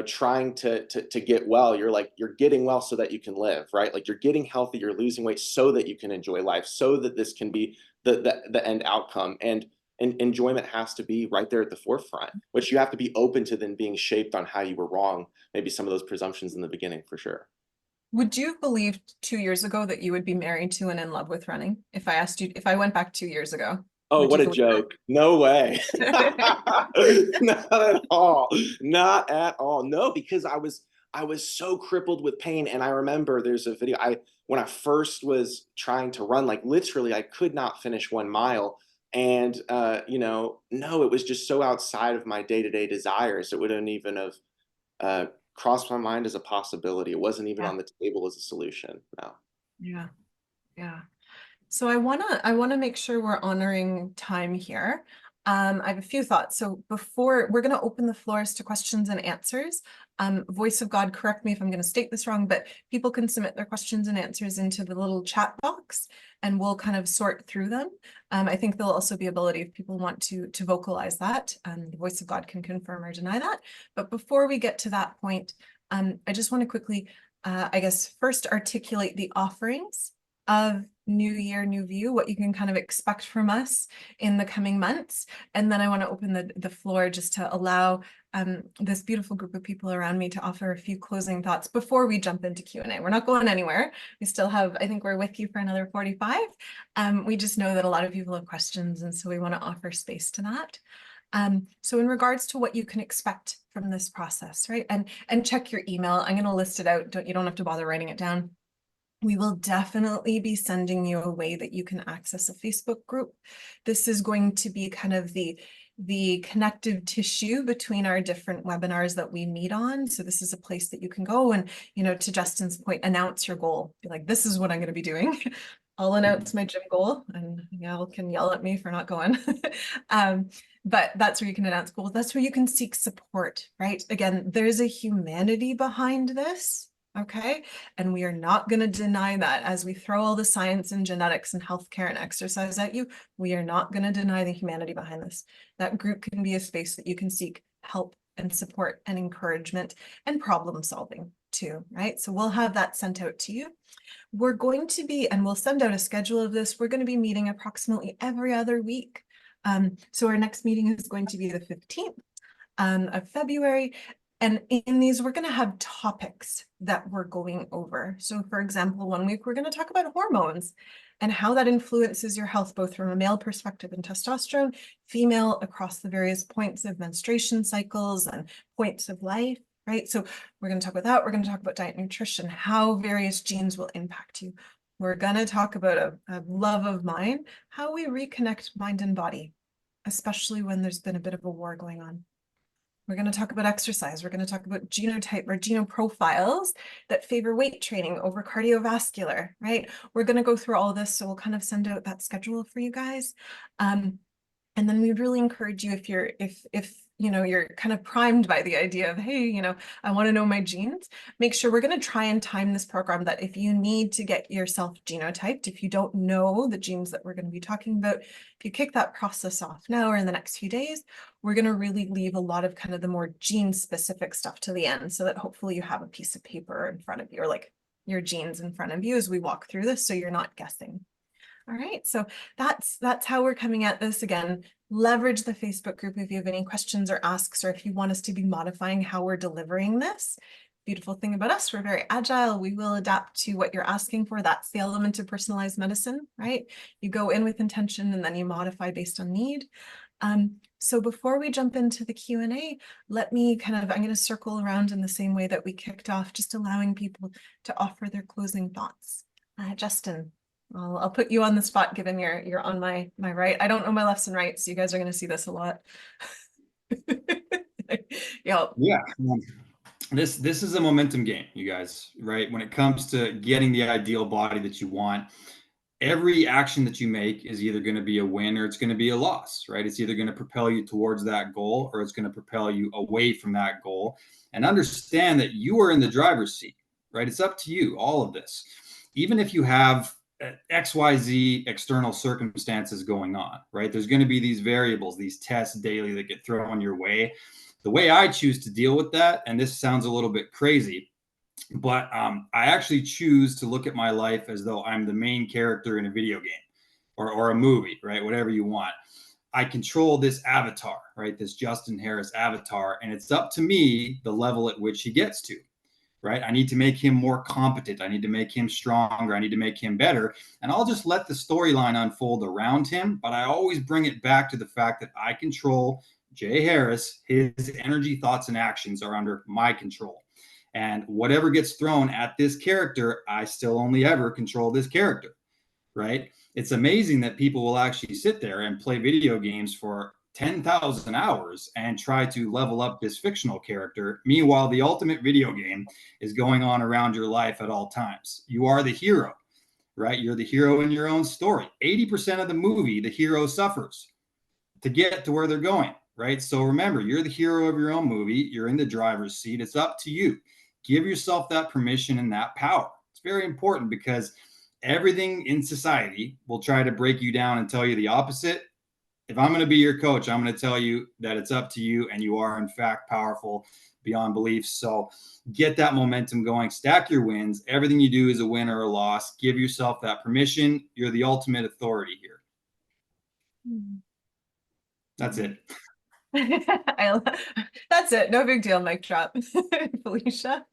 Speaker 5: trying to get well. You're getting well so that you can live, right? Like you're getting healthy, you're losing weight so that you can enjoy life, so that this can be the end outcome. And enjoyment has to be right there at the forefront, which you have to be open to then being shaped on how you were wrong. Maybe some of those presumptions in the beginning, for sure.
Speaker 2: Would you have believed 2 years ago that you would be married to and in love with running? If I went back 2 years ago.
Speaker 5: Oh, what a
Speaker 2: believe
Speaker 5: joke. No way. Not at all. Not at all. No, because I was so crippled with pain. And I remember there's a video, when I first was trying to run, like literally I could not finish 1 mile. And no, it was just so outside of my day-to-day desires. It wouldn't even have crossed my mind as a possibility. It wasn't even on the table as a solution. No.
Speaker 2: Yeah. Yeah. So I wanna make sure we're honoring time here. I have a few thoughts. So before we're going to open the floors to questions and answers, voice of God, correct me if I'm going to state this wrong, but people can submit their questions and answers into the little chat box and we'll kind of sort through them. I think there'll also be ability if people want to vocalize that. The voice of God can confirm or deny that. But before we get to that point, I just want to quickly, I guess, first articulate the offerings of New Year, New View, what you can kind of expect from us in the coming months. And then I want to open the floor just to allow this beautiful group of people around me to offer a few closing thoughts before we jump into Q&A. We're not going anywhere. We still have, I think we're with you for another 45. We just know that a lot of people have questions, and so we want to offer space to that. So in regards to what you can expect from this process, right? And check your email. I'm going to list it out. You don't have to bother writing it down. We will definitely be sending you a way that you can access a Facebook group. This is going to be kind of the connective tissue between our different webinars that we meet on. So this is a place that you can go and, you know, to Justin's point, announce your goal. Be like, this is what I'm going to be doing. I'll announce my gym goal, and y'all can yell at me for not going. But that's where you can announce goals. That's where you can seek support, right? Again, there's a humanity behind this. Okay. And we are not going to deny that as we throw all the science and genetics and healthcare and exercise at you. We are not going to deny the humanity behind this. That group can be a space that you can seek help and support and encouragement and problem solving too, right? So we'll have that sent out to you. We're going to be, and we'll send out a schedule of this. We're going to be meeting approximately every other week. So our next meeting is going to be the 15th of February. And in these, we're going to have topics that we're going over. So for example, one week, we're going to talk about hormones and how that influences your health, both from a male perspective and testosterone, female across the various points of menstruation cycles and points of life, right? So we're going to talk about that. We're going to talk about diet and nutrition, how various genes will impact you. We're going to talk about a love of mine, how we reconnect mind and body, especially when there's been a bit of a war going on. We're going to talk about exercise. We're going to talk about genotype or genoprofiles that favor weight training over cardiovascular, right? We're going to go through all of this. So we'll kind of send out that schedule for you guys. And then we really encourage you, if you know, you're kind of primed by the idea of, hey, you know, I want to know my genes, make sure we're going to try and time this program that if you need to get yourself genotyped, if you don't know the genes that we're going to be talking about, if you kick that process off now or in the next few days, we're going to really leave a lot of kind of the more gene specific stuff to the end so that hopefully you have a piece of paper in front of you or like your genes in front of you as we walk through this so you're not guessing. All right, so that's how we're coming at this. Again, leverage the Facebook group if you have any questions or asks, or if you want us to be modifying how we're delivering this. Beautiful thing about us, we're very agile. We will adapt to what you're asking for. That's the element of personalized medicine, right? You go in with intention and then you modify based on need. So before we jump into the Q&A, let me I'm going to circle around in the same way that we kicked off, just allowing people to offer their closing thoughts. Justin. I'll put you on the spot, given you're on my right. I don't know my lefts and rights, so you guys are going to see this a lot. Yeah.
Speaker 3: This is a momentum game, you guys, right? When it comes to getting the ideal body that you want, every action that you make is either going to be a win or it's going to be a loss, right? It's either going to propel you towards that goal or it's going to propel you away from that goal. And understand that you are in the driver's seat, right? It's up to you, all of this. Even if you have XYZ external circumstances going on, right? There's going to be these variables, these tests daily that get thrown your way. The way I choose to deal with that, and this sounds a little bit crazy, but I actually choose to look at my life as though I'm the main character in a video game or a movie, right? Whatever you want. I control this avatar, right? This Justin Harris avatar, and it's up to me the level at which he gets to. Right? I need to make him more competent. I need to make him stronger. I need to make him better. And I'll just let the storyline unfold around him. But I always bring it back to the fact that I control Jay Harris. His energy, thoughts, and actions are under my control. And whatever gets thrown at this character, I still only ever control this character. Right? It's amazing that people will actually sit there and play video games for 10,000 hours and try to level up this fictional character. Meanwhile, the ultimate video game is going on around your life at all times. You are the hero, right? You're the hero in your own story. 80% of the movie, the hero suffers. to get to where they're going, right? So remember, you're the hero of your own movie. You're in the driver's seat. It's up to you. Give yourself that permission and that power. It's very important because everything in society will try to break you down and tell you the opposite. If I'm going to be your coach, I'm going to tell you that it's up to you and you are in fact powerful beyond belief. So get that momentum going, stack your wins. Everything you do is a win or a loss. Give yourself that permission. You're the ultimate authority here. That's it.
Speaker 2: That's it. No big deal, mic drop. Felicia.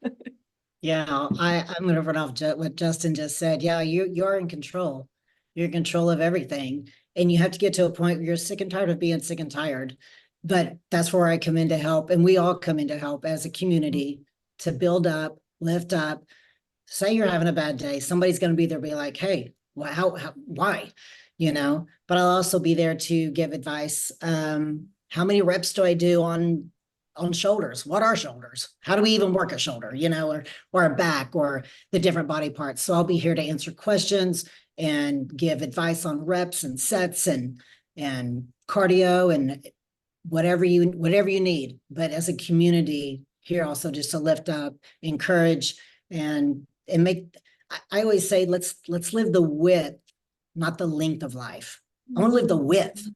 Speaker 4: Yeah, I'm going to run off what Justin just said. Yeah, you're in control. You're in control of everything. And you have to get to a point where you're sick and tired of being sick and tired. But that's where I come in to help. And we all come in to help as a community to build up, lift up. Say you're having a bad day. Somebody's going to be there, be like, hey, why? But I'll also be there to give advice. How many reps do I do on shoulders? What are shoulders? How do we even work a shoulder, or a back or the different body parts? So I'll be here to answer questions and give advice on reps and sets and cardio and whatever you need. But as a community here also just to lift up, encourage and make, I always say, let's live the width, not the length of life. I want to live the width.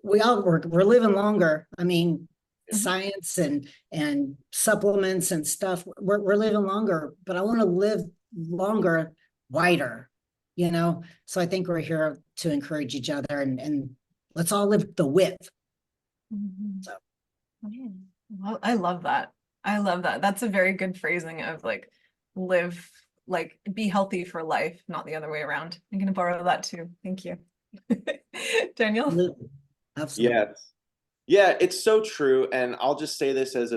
Speaker 4: We're living longer. I mean, science and supplements and stuff, we're living longer, but I want to live longer, wider, so I think we're here to encourage each other and let's all live the width. So
Speaker 2: well, I love that. That's a very good phrasing of live, be healthy for life, not the other way around. I'm going to borrow that too. Thank you. Daniel.
Speaker 4: Absolutely.
Speaker 5: Yes. Yeah, it's so true. And I'll just say this as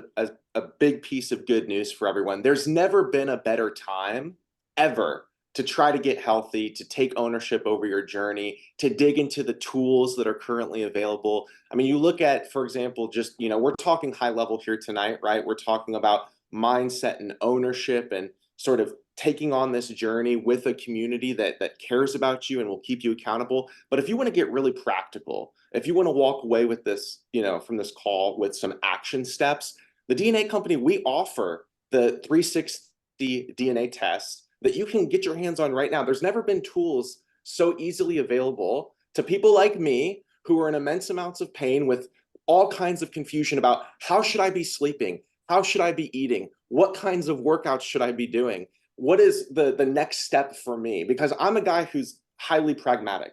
Speaker 5: a big piece of good news for everyone. There's never been a better time ever to try to get healthy, to take ownership over your journey, to dig into the tools that are currently available. I mean, you look at, for example, just, we're talking high level here tonight, right? We're talking about mindset and ownership and sort of taking on this journey with a community that cares about you and will keep you accountable. But if you want to get really practical, if you want to walk away with this, from this call with some action steps, the DNA company, we offer the 360 DNA test that you can get your hands on right now. There's never been tools so easily available to people like me who are in immense amounts of pain with all kinds of confusion about how should I be sleeping? How should I be eating? What kinds of workouts should I be doing? What is the next step for me? Because I'm a guy who's highly pragmatic.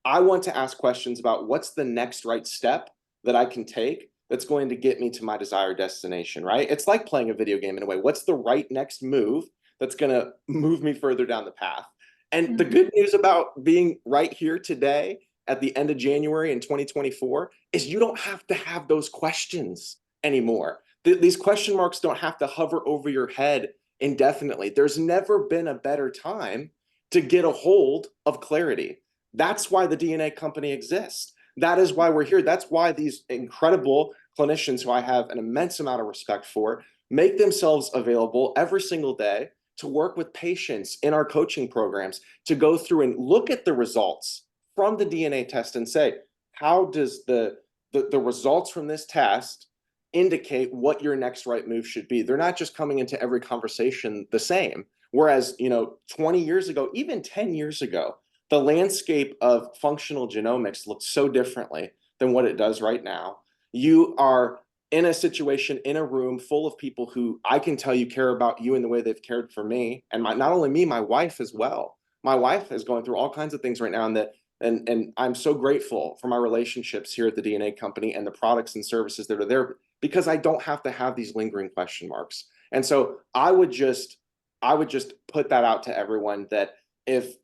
Speaker 5: I want to ask questions about what's the next right step that I can take that's going to get me to my desired destination, right? It's like playing a video game in a way. What's the right next move that's going to move me further down the path? And the good news about being right here today at the end of January in 2024 is you don't have to have those questions anymore. These question marks don't have to hover over your head indefinitely. There's never been a better time to get a hold of clarity. That's why the DNA company exists. That is why we're here. That's why these incredible clinicians who I have an immense amount of respect for make themselves available every single day to work with patients in our coaching programs, to go through and look at the results from the DNA test and say, how does the results from this test indicate what your next right move should be? They're not just coming into every conversation the same. Whereas, 20 years ago, even 10 years ago, the landscape of functional genomics looked so differently than what it does right now. You are in a situation, in a room full of people who I can tell you care about you in the way they've cared for me. And not only me, my wife as well. My wife is going through all kinds of things right now, and I'm so grateful for my relationships here at the DNA company and the products and services that are there, because I don't have to have these lingering question marks. And so I would just put that out to everyone, that if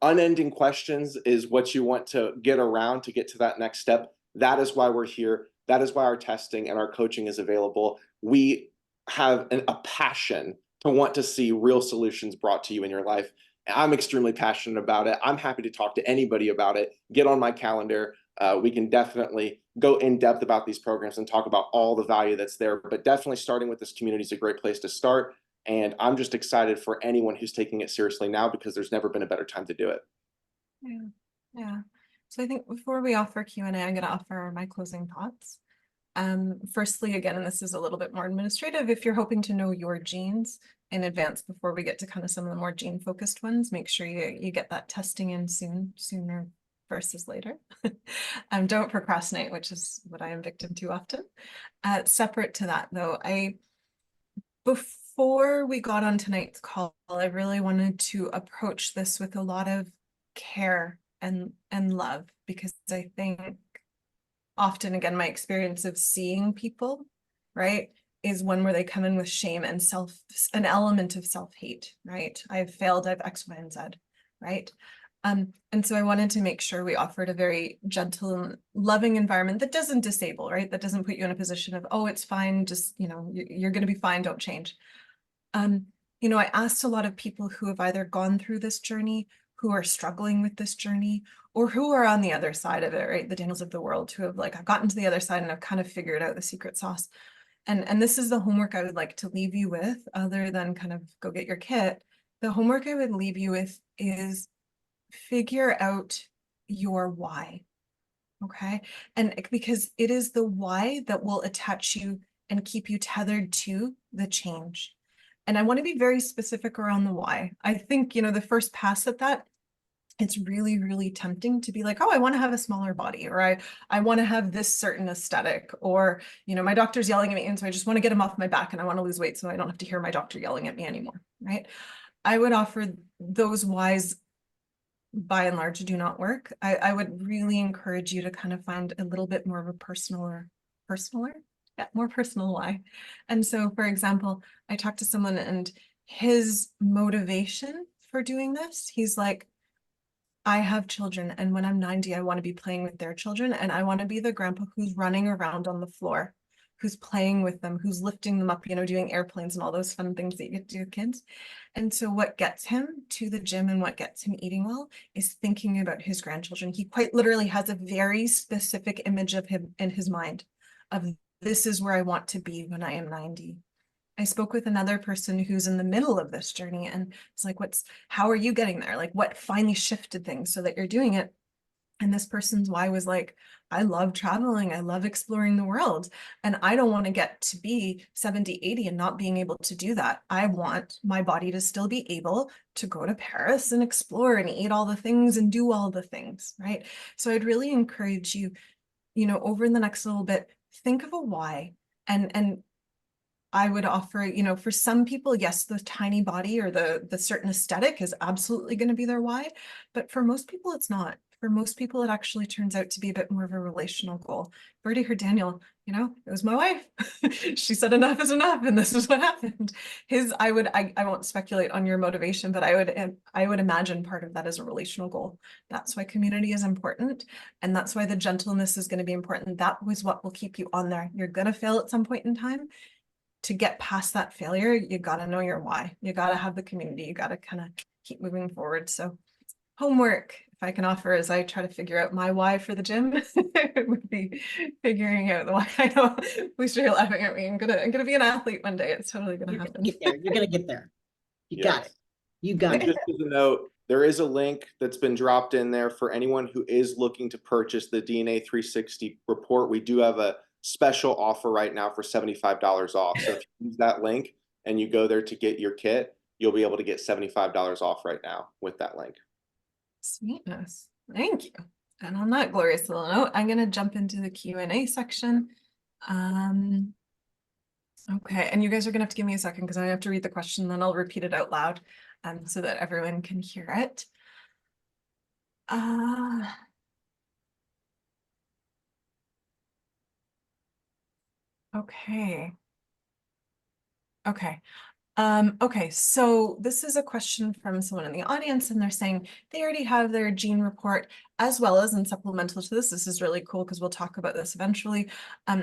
Speaker 5: unending questions is what you want to get around to get to that next step, that is why we're here. That is why our testing and our coaching is available. We have a passion to want to see real solutions brought to you in your life. I'm extremely passionate about it. I'm happy to talk to anybody about it. Get on my calendar. We can definitely go in depth about these programs and talk about all the value that's there. But definitely starting with this community is a great place to start. And I'm just excited for anyone who's taking it seriously now, because there's never been a better time to do it.
Speaker 2: Yeah. So I think before we offer Q&A, I'm going to offer my closing thoughts. Firstly, again, and this is a little bit more administrative, if you're hoping to know your genes in advance before we get to kind of some of the more gene focused ones, make sure you get that testing in sooner versus later. Don't procrastinate, which is what I am victim to often. Separate to that though, before we got on tonight's call, I really wanted to approach this with a lot of care and love, because I think often, again, my experience of seeing people, right, is one where they come in with shame and an element of self-hate, right? I've failed, I've X, Y, and Z, right? And so I wanted to make sure we offered a very gentle and loving environment that doesn't disable, right? That doesn't put you in a position of, oh, it's fine, just, you're going to be fine, don't change. I asked a lot of people who have either gone through this journey, who are struggling with this journey, or who are on the other side of it, right? The Daniels of the world who have I've gotten to the other side and I've kind of figured out the secret sauce. And this is the homework I would like to leave you with, other than kind of go get your kit. The homework I would leave you with is figure out your why, okay? And because it is the why that will attach you and keep you tethered to the change. And I want to be very specific around the why. I think, the first pass at that, it's really, really tempting to be like, oh, I want to have a smaller body, or I want to have this certain aesthetic, or, my doctor's yelling at me, and so I just want to get him off my back and I want to lose weight so I don't have to hear my doctor yelling at me anymore, right? I would offer those whys by and large do not work. I would really encourage you to kind of find a little bit more of a more personal why. And so, for example, I talked to someone and his motivation for doing this, he's like, I have children, and when I'm 90, I want to be playing with their children, and I want to be the grandpa who's running around on the floor, who's playing with them, who's lifting them up, doing airplanes and all those fun things that you get to do with kids. And so what gets him to the gym and what gets him eating well is thinking about his grandchildren. He quite literally has a very specific image of him in his mind of, this is where I want to be when I am 90. I spoke with another person who's in the middle of this journey, and it's like, how are you getting there? Like, what finally shifted things so that you're doing it? And this person's why was like, I love traveling. I love exploring the world. And I don't want to get to be 70, 80 and not being able to do that. I want my body to still be able to go to Paris and explore and eat all the things and do all the things, right? So I'd really encourage you, over the next little bit, think of a why. And I would offer, for some people, yes, the tiny body or the certain aesthetic is absolutely going to be their why. But for most people, it's not. For most people, it actually turns out to be a bit more of a relational goal. I've already heard Daniel, it was my wife. She said enough is enough, and this is what happened. I won't speculate on your motivation, but I would imagine part of that is a relational goal. That's why community is important. And that's why the gentleness is going to be important. That was what will keep you on there. You're going to fail at some point in time. To get past that failure, you got to know your why. You got to have the community. You got to kind of keep moving forward. So homework, if I can offer, as I try to figure out my why for the gym, it would be figuring out the why. I know, Felicia, you're laughing at me. I'm gonna be an athlete one day. It's totally gonna happen.
Speaker 4: Get there. You're gonna get there. You got it. You got it.
Speaker 5: Just as a note, there is a link that's been dropped in there for anyone who is looking to purchase the DNA 360 report. We do have a special offer right now for $75 off. So if you use that link and you go there to get your kit, you'll be able to get $75 off right now with that link.
Speaker 2: Sweetness. Thank you. And on that glorious little note, I'm going to jump into the Q&A section. Okay, and you guys are going to have to give me a second because I have to read the question, then I'll repeat it out loud so that everyone can hear it. Okay. Okay, so this is a question from someone in the audience, and they're saying they already have their gene report, as well as, and supplemental to this is really cool because we'll talk about this eventually.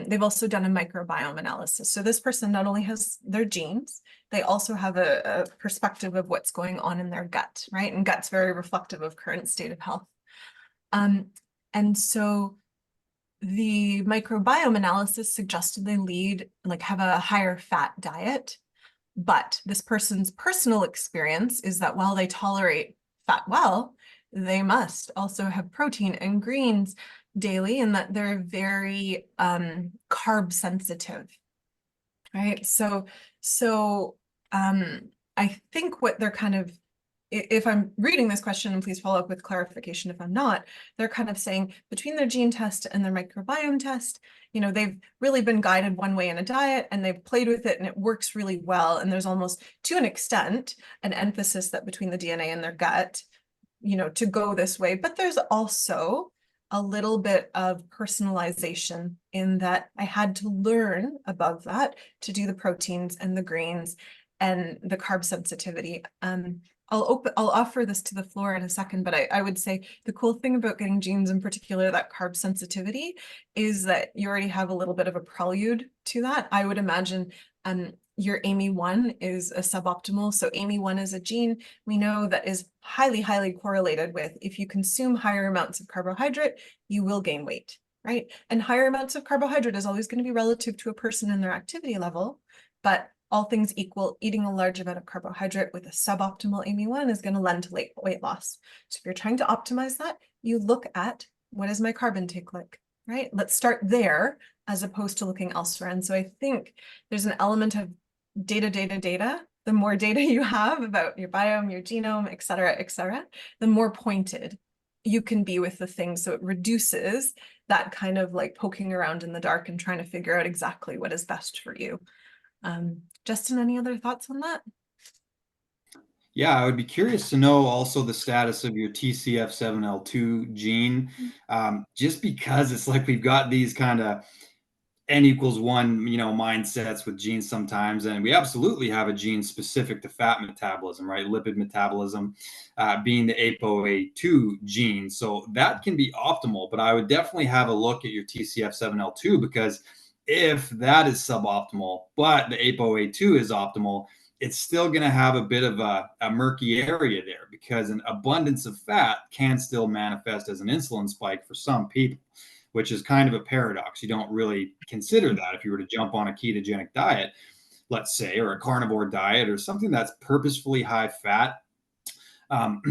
Speaker 2: They've also done a microbiome analysis. So this person not only has their genes, they also have a perspective of what's going on in their gut, right? And gut's very reflective of current state of health. And so the microbiome analysis suggested they have a higher fat diet. But this person's personal experience is that while they tolerate fat well, they must also have protein and greens daily, and that they're very carb sensitive, right? So I think what they're kind of, if I'm reading this question, and please follow up with clarification if I'm not, they're kind of saying between their gene test and their microbiome test, you know, they've really been guided one way in a diet and they've played with it and it works really well. And there's almost, to an extent, an emphasis that between the DNA and their gut, you know, to go this way. But there's also a little bit of personalization in that I had to learn above that to do the proteins and the greens and the carb sensitivity. I'll offer this to the floor in a second, but I would say the cool thing about getting genes, in particular that carb sensitivity, is that you already have a little bit of a prelude to that. I would imagine your AMY1 is a suboptimal. So AMY1 is a gene we know that is highly, highly correlated with, if you consume higher amounts of carbohydrate, you will gain weight, right? And higher amounts of carbohydrate is always going to be relative to a person and their activity level, but all things equal, eating a large amount of carbohydrate with a suboptimal AMY1 is going to lend to weight loss. So if you're trying to optimize that, you look at, what is my carb intake like, right? Let's start there as opposed to looking elsewhere. And so I think there's an element of data. The more data you have about your biome, your genome, et cetera, the more pointed you can be with the things. So it reduces that kind of like poking around in the dark and trying to figure out exactly what is best for you. Justin, any other thoughts on that?
Speaker 3: Yeah, I would be curious to know also the status of your TCF7L2 gene, just because it's like we've got these kind of N=1, mindsets with genes sometimes, and we absolutely have a gene specific to fat metabolism, right? Lipid metabolism, being the ApoA2 gene. So that can be optimal, but I would definitely have a look at your TCF7L2, because if that is suboptimal, but the ApoA2 is optimal, it's still going to have a bit of a murky area there, because an abundance of fat can still manifest as an insulin spike for some people, which is kind of a paradox. You don't really consider that if you were to jump on a ketogenic diet, let's say, or a carnivore diet or something that's purposefully high fat.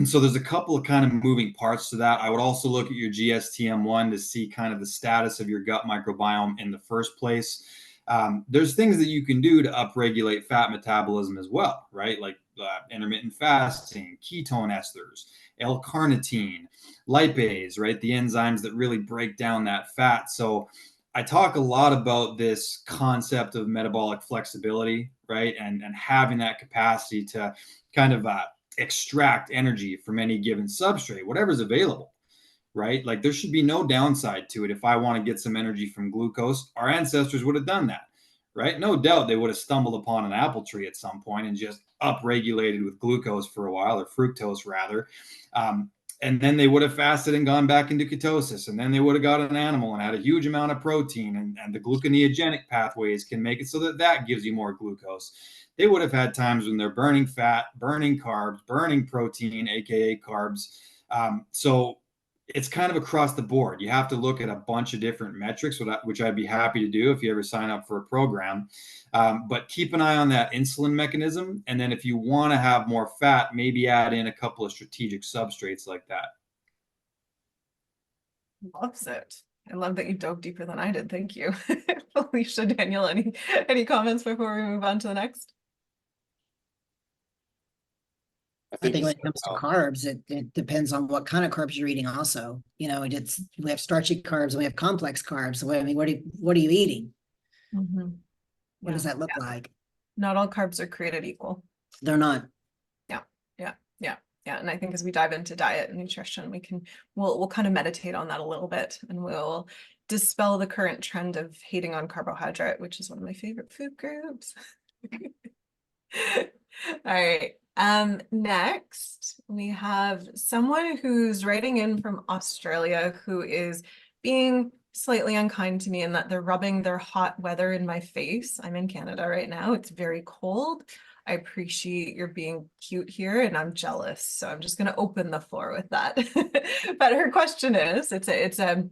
Speaker 3: So there's a couple of kind of moving parts to that. I would also look at your GSTM1 to see kind of the status of your gut microbiome in the first place. There's things that you can do to upregulate fat metabolism as well, right? Like intermittent fasting, ketone esters, L-carnitine, lipase, right? The enzymes that really break down that fat. So I talk a lot about this concept of metabolic flexibility, right? And having that capacity to kind of extract energy from any given substrate, whatever's available, right? Like there should be no downside to it. If I want to get some energy from glucose, our ancestors would have done that, right? No doubt they would have stumbled upon an apple tree at some point and just upregulated with glucose for a while, or fructose rather. And then they would have fasted and gone back into ketosis. And then they would have got an animal and had a huge amount of protein. And the gluconeogenic pathways can make it so that that gives you more glucose. They would have had times when they're burning fat, burning carbs, burning protein, AKA carbs. So it's kind of across the board. You have to look at a bunch of different metrics, which I'd be happy to do if you ever sign up for a program. But keep an eye on that insulin mechanism. And then if you want to have more fat, maybe add in a couple of strategic substrates like that.
Speaker 2: Loves it. I love that you dove deeper than I did. Thank you. Felicia, Daniel, any comments before we move on to the next?
Speaker 4: I think when it comes to carbs, it depends on what kind of carbs you're eating also. We have starchy carbs and we have complex carbs. So I mean, what are you eating?
Speaker 2: Mm-hmm.
Speaker 4: What does that look like?
Speaker 2: Not all carbs are created equal.
Speaker 4: They're not.
Speaker 2: Yeah. And I think as we dive into diet and nutrition, we'll kind of meditate on that a little bit, and we'll dispel the current trend of hating on carbohydrate, which is one of my favorite food groups. All right. Next, we have someone who's writing in from Australia who is being slightly unkind to me in that they're rubbing their hot weather in my face. I'm in Canada right now. It's very cold. I appreciate your being cute here, and I'm jealous. So I'm just going to open the floor with that. But her question is, it's a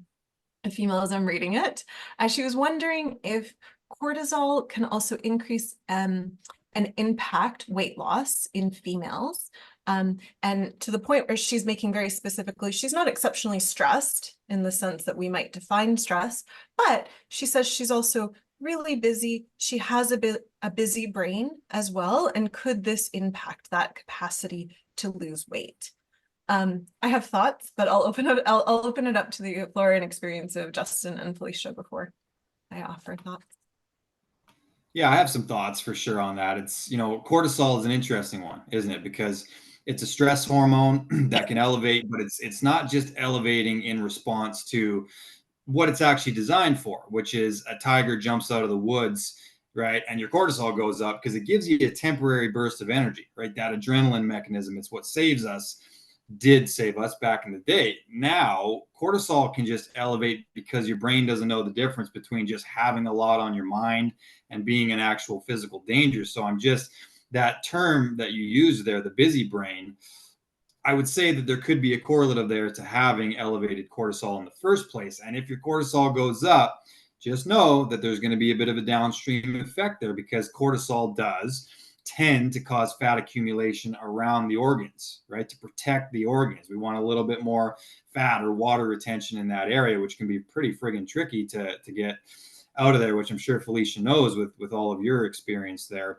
Speaker 2: female as I'm reading it. She was wondering if cortisol can also increase and impact weight loss in females. And to the point where she's making very specifically, she's not exceptionally stressed in the sense that we might define stress, but she says she's also really busy. She has a busy brain as well. And could this impact that capacity to lose weight? I have thoughts, but I'll open it up to the floor and experience of Justin and Felicia before I offer thoughts.
Speaker 3: Yeah, I have some thoughts for sure on that. It's, cortisol is an interesting one, isn't it? Because it's a stress hormone that can elevate, but it's not just elevating in response to what it's actually designed for, which is a tiger jumps out of the woods, right? And your cortisol goes up because it gives you a temporary burst of energy, right? That adrenaline mechanism, it's what did save us back in the day. Now, cortisol can just elevate because your brain doesn't know the difference between just having a lot on your mind and being in actual physical danger. So that term that you use there, the busy brain, I would say that there could be a correlative there to having elevated cortisol in the first place. And if your cortisol goes up, just know that there's going to be a bit of a downstream effect there, because cortisol does tend to cause fat accumulation around the organs, right? To protect the organs. We want a little bit more fat or water retention in that area, which can be pretty friggin' tricky to get out of there, which I'm sure Felicia knows with all of your experience there.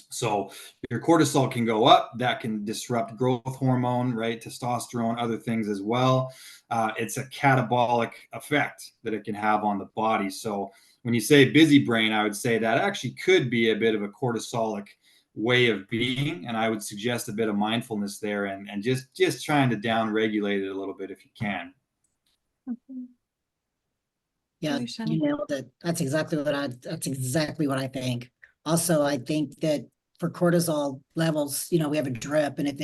Speaker 3: So your cortisol can go up. That can disrupt growth hormone, right? Testosterone, other things as well. It's a catabolic effect that it can have on the body. So when you say busy brain, I would say that actually could be a bit of a cortisolic way of being. And I would suggest a bit of mindfulness there and just trying to down regulate it a little bit if you can.
Speaker 4: Yeah, you nailed it. That's exactly what I think. Also, I think that for cortisol levels, we have a drip, and if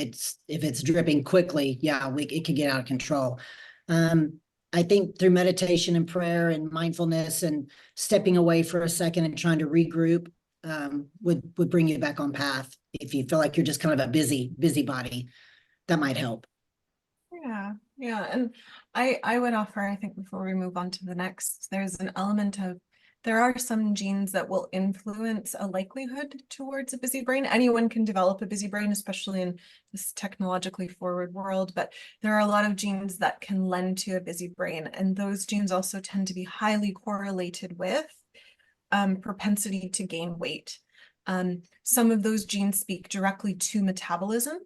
Speaker 4: it's dripping quickly, it can get out of control. I think through meditation and prayer and mindfulness and stepping away for a second and trying to regroup would bring you back on path. If you feel like you're just kind of a busybody, that might help.
Speaker 2: Yeah. And I would offer, I think before we move on to the next, there's an element of, there are some genes that will influence a likelihood towards a busy brain. Anyone can develop a busy brain, especially in this technologically forward world, but there are a lot of genes that can lend to a busy brain. And those genes also tend to be highly correlated with propensity to gain weight. Some of those genes speak directly to metabolism,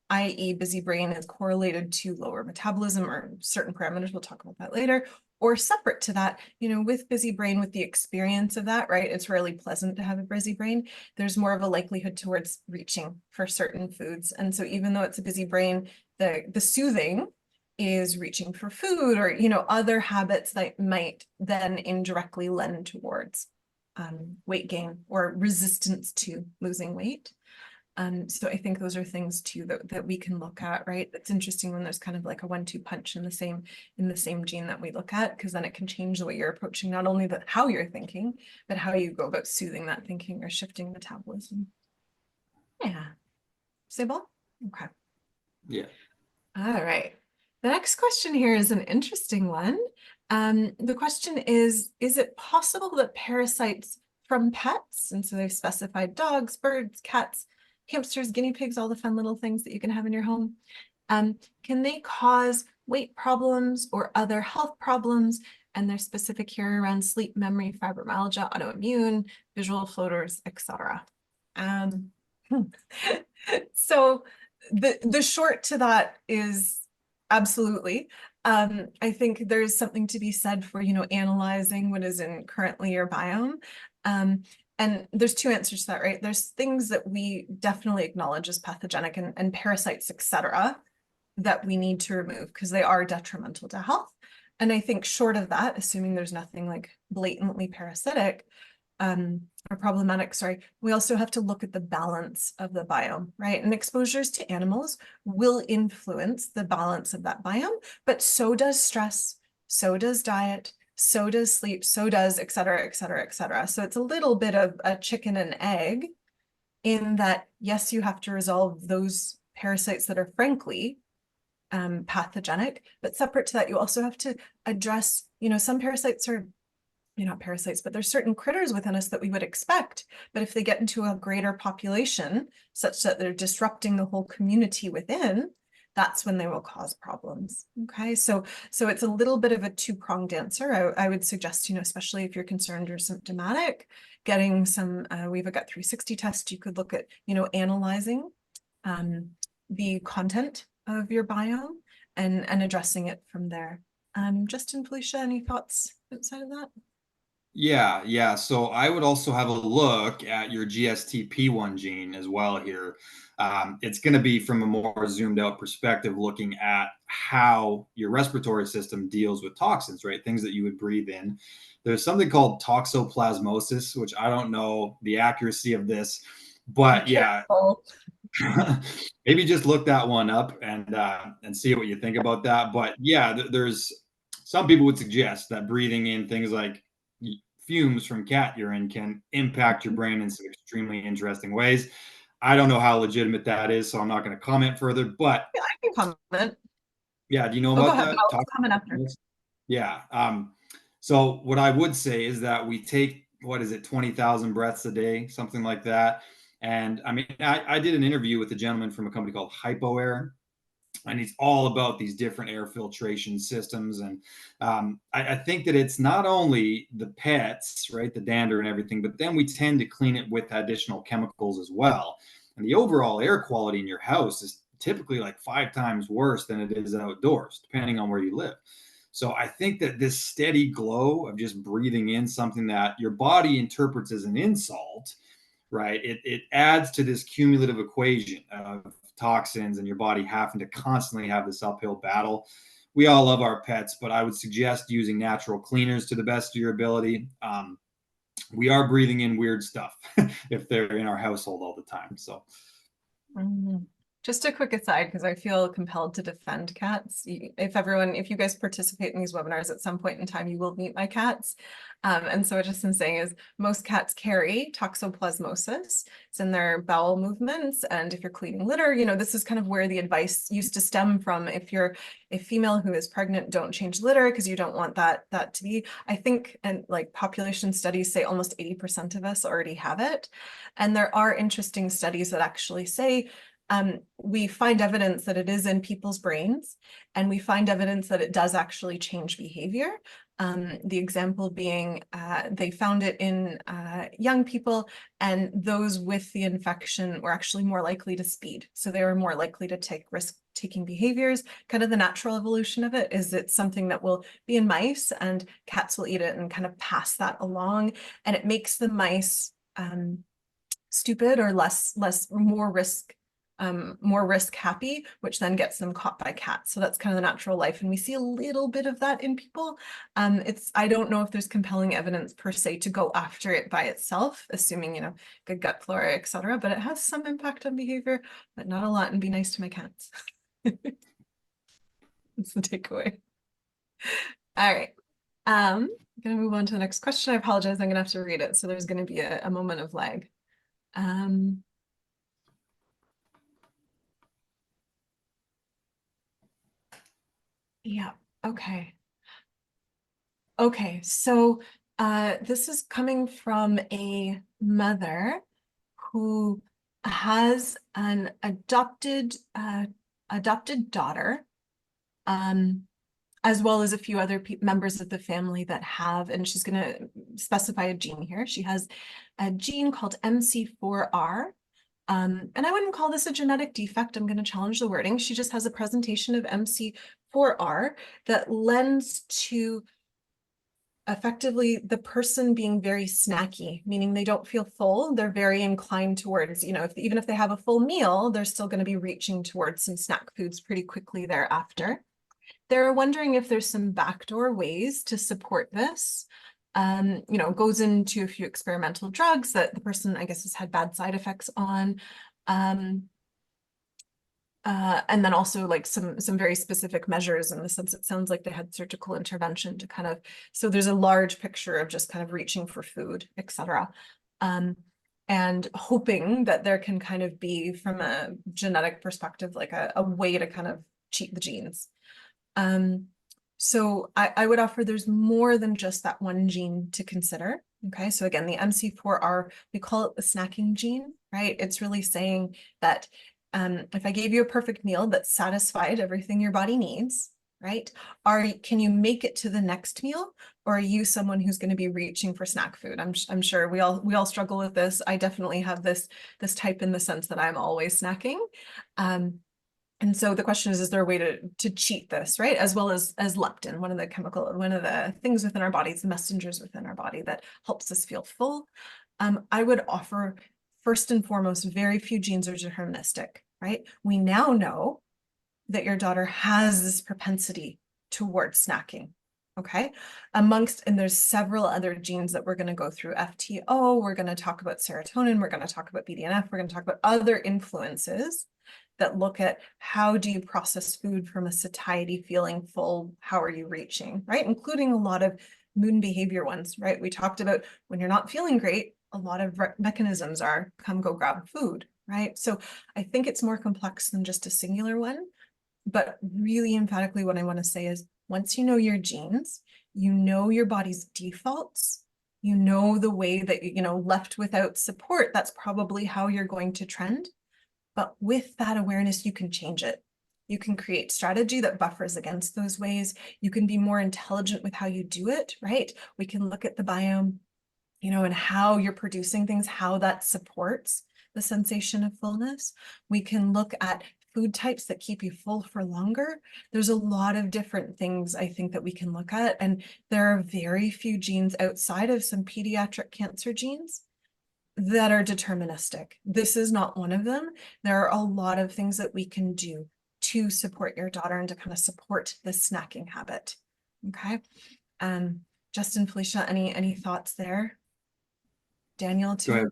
Speaker 2: i.e. busy brain is correlated to lower metabolism or certain parameters. We'll talk about that later. Or separate to that, with busy brain, with the experience of that, right? It's really pleasant to have a busy brain. There's more of a likelihood towards reaching for certain foods. And so even though it's a busy brain, the soothing is reaching for food or, other habits that might then indirectly lend towards weight gain or resistance to losing weight. So I think those are things too that we can look at, right? It's interesting when there's kind of like a 1-2 punch in the same gene that we look at, because then it can change the way you're approaching not only how you're thinking, but how you go about soothing that thinking or shifting metabolism. Yeah. Sybil? Okay.
Speaker 3: Yeah.
Speaker 2: All right. The next question here is an interesting one. The question is it possible that parasites from pets, and so they've specified dogs, birds, cats, hamsters, guinea pigs, all the fun little things that you can have in your home, can they cause weight problems or other health problems? And they're specific here around sleep, memory, fibromyalgia, autoimmune, visual floaters, etc. So the short to that is absolutely. I think there's something to be said for, analyzing what is in currently your biome. And there's two answers to that, right? There's things that we definitely acknowledge as pathogenic and parasites, etc., that we need to remove because they are detrimental to health. And I think short of that, assuming there's nothing like blatantly parasitic, or problematic, sorry, we also have to look at the balance of the biome, right? And exposures to animals will influence the balance of that biome, but so does stress, so does diet, so does sleep, so does et cetera, et cetera, et cetera. So it's a little bit of a chicken and egg in that, yes, you have to resolve those parasites that are frankly pathogenic, but separate to that, you also have to address, some parasites are not parasites, but there's certain critters within us that we would expect. But if they get into a greater population, such that they're disrupting the whole community within, that's when they will cause problems. Okay, so it's a little bit of a two-pronged answer. I would suggest, especially if you're concerned or symptomatic, getting some, we have a gut 360 test. You could look at, analyzing the content of your biome and addressing it from there. Justin, Felicia, any thoughts outside of that?
Speaker 3: Yeah. So I would also have a look at your GSTP1 gene as well here. It's going to be from a more zoomed out perspective, looking at how your respiratory system deals with toxins, right? Things that you would breathe in. There's something called toxoplasmosis, which I don't know the accuracy of this, but yeah, maybe just look that one up and see what you think about that. But yeah, there's some people would suggest that breathing in things like fumes from cat urine can impact your brain in some extremely interesting ways. I don't know how legitimate that is, so I'm not going to comment further. But
Speaker 2: yeah, I can comment.
Speaker 3: Yeah, do you know
Speaker 2: Go
Speaker 3: about
Speaker 2: ahead,
Speaker 3: that?
Speaker 2: I'll comment after.
Speaker 3: Yeah. So what I would say is that we take, what is it, 20,000 breaths a day, something like that. And I mean, I did an interview with a gentleman from a company called HypoAir, and he's all about these different air filtration systems. And I think that it's not only the pets, right, the dander and everything, but then we tend to clean it with additional chemicals as well. And the overall air quality in your house is typically like 5 times worse than it is outdoors, depending on where you live. So I think that this steady glow of just breathing in something that your body interprets as an insult, right? It adds to this cumulative equation of toxins and your body having to constantly have this uphill battle. We all love our pets, but I would suggest using natural cleaners to the best of your ability. We are breathing in weird stuff if they're in our household all the time. So
Speaker 2: Just a quick aside, because I feel compelled to defend cats. If you guys participate in these webinars at some point in time, you will meet my cats. And so what Justin's saying is most cats carry toxoplasmosis. It's in their bowel movements. And if you're cleaning litter, this is kind of where the advice used to stem from. If you're a female who is pregnant, don't change litter because you don't want that to be, I think, and like population studies say almost 80% of us already have it. And there are interesting studies that actually say, we find evidence that it is in people's brains, and we find evidence that it does actually change behavior. The example being they found it in young people, and those with the infection were actually more likely to speed. So they were more likely to take risk-taking behaviors. Kind of the natural evolution of it is it's something that will be in mice, and cats will eat it and kind of pass that along, and it makes the mice stupid or more risk happy, which then gets them caught by cats. So that's kind of the natural life. And we see a little bit of that in people. I don't know if there's compelling evidence per se to go after it by itself, assuming, good gut flora, etc. But it has some impact on behavior, but not a lot, and be nice to my cats. That's the takeaway. All right. I'm gonna move on to the next question. I apologize, I'm gonna have to read it. So there's gonna be a moment of lag. Yeah, okay. Okay, so this is coming from a mother who has an adopted daughter, as well as a few other members of the family that have, and she's going to specify a gene here. She has a gene called MC4R. And I wouldn't call this a genetic defect. I'm going to challenge the wording. She just has a presentation of MC4R that lends to effectively the person being very snacky, meaning they don't feel full. They're very inclined towards, even if they have a full meal, they're still going to be reaching towards some snack foods pretty quickly thereafter. They're wondering if there's some backdoor ways to support this. Goes into a few experimental drugs that the person, I guess, has had bad side effects on. And then also like some very specific measures, in the sense it sounds like they had surgical intervention to kind of, so there's a large picture of just kind of reaching for food, etc. And hoping that there can kind of be, from a genetic perspective, like a way to kind of cheat the genes. So I would offer there's more than just that one gene to consider. Okay, so again, the MC4R, we call it the snacking gene, right? It's really saying that if I gave you a perfect meal that satisfied everything your body needs, right? Can you make it to the next meal, or are you someone who's going to be reaching for snack food? I'm sure we all struggle with this. I definitely have this type in the sense that I'm always snacking. And so the question is there a way to cheat this, right? As well as leptin, one of the things within our bodies, the messengers within our body that helps us feel full. I would offer, first and foremost, very few genes are deterministic, right? We now know that your daughter has this propensity towards snacking. Okay, and there's several other genes that we're going to go through. FTO, we're going to talk about serotonin, we're going to talk about BDNF, we're going to talk about other influences that look at how do you process food from a satiety, feeling full, how are you reaching, right? Including a lot of mood and behavior ones, right? We talked about when you're not feeling great, a lot of mechanisms are come go grab food, right? So I think it's more complex than just a singular one, but really emphatically what I want to say is once you know your genes, you know your body's defaults, you know the way that, left without support, that's probably how you're going to trend. But with that awareness, you can change it. You can create strategy that buffers against those ways. You can be more intelligent with how you do it, right? We can look at the biome, and how you're producing things, how that supports the sensation of fullness. We can look at food types that keep you full for longer. There's a lot of different things I think that we can look at. And there are very few genes outside of some pediatric cancer genes that are deterministic. This is not one of them. There are a lot of things that we can do to support your daughter and to kind of support the snacking habit. Okay. Justin, Felicia, any thoughts there? Daniel, too?
Speaker 3: Go ahead,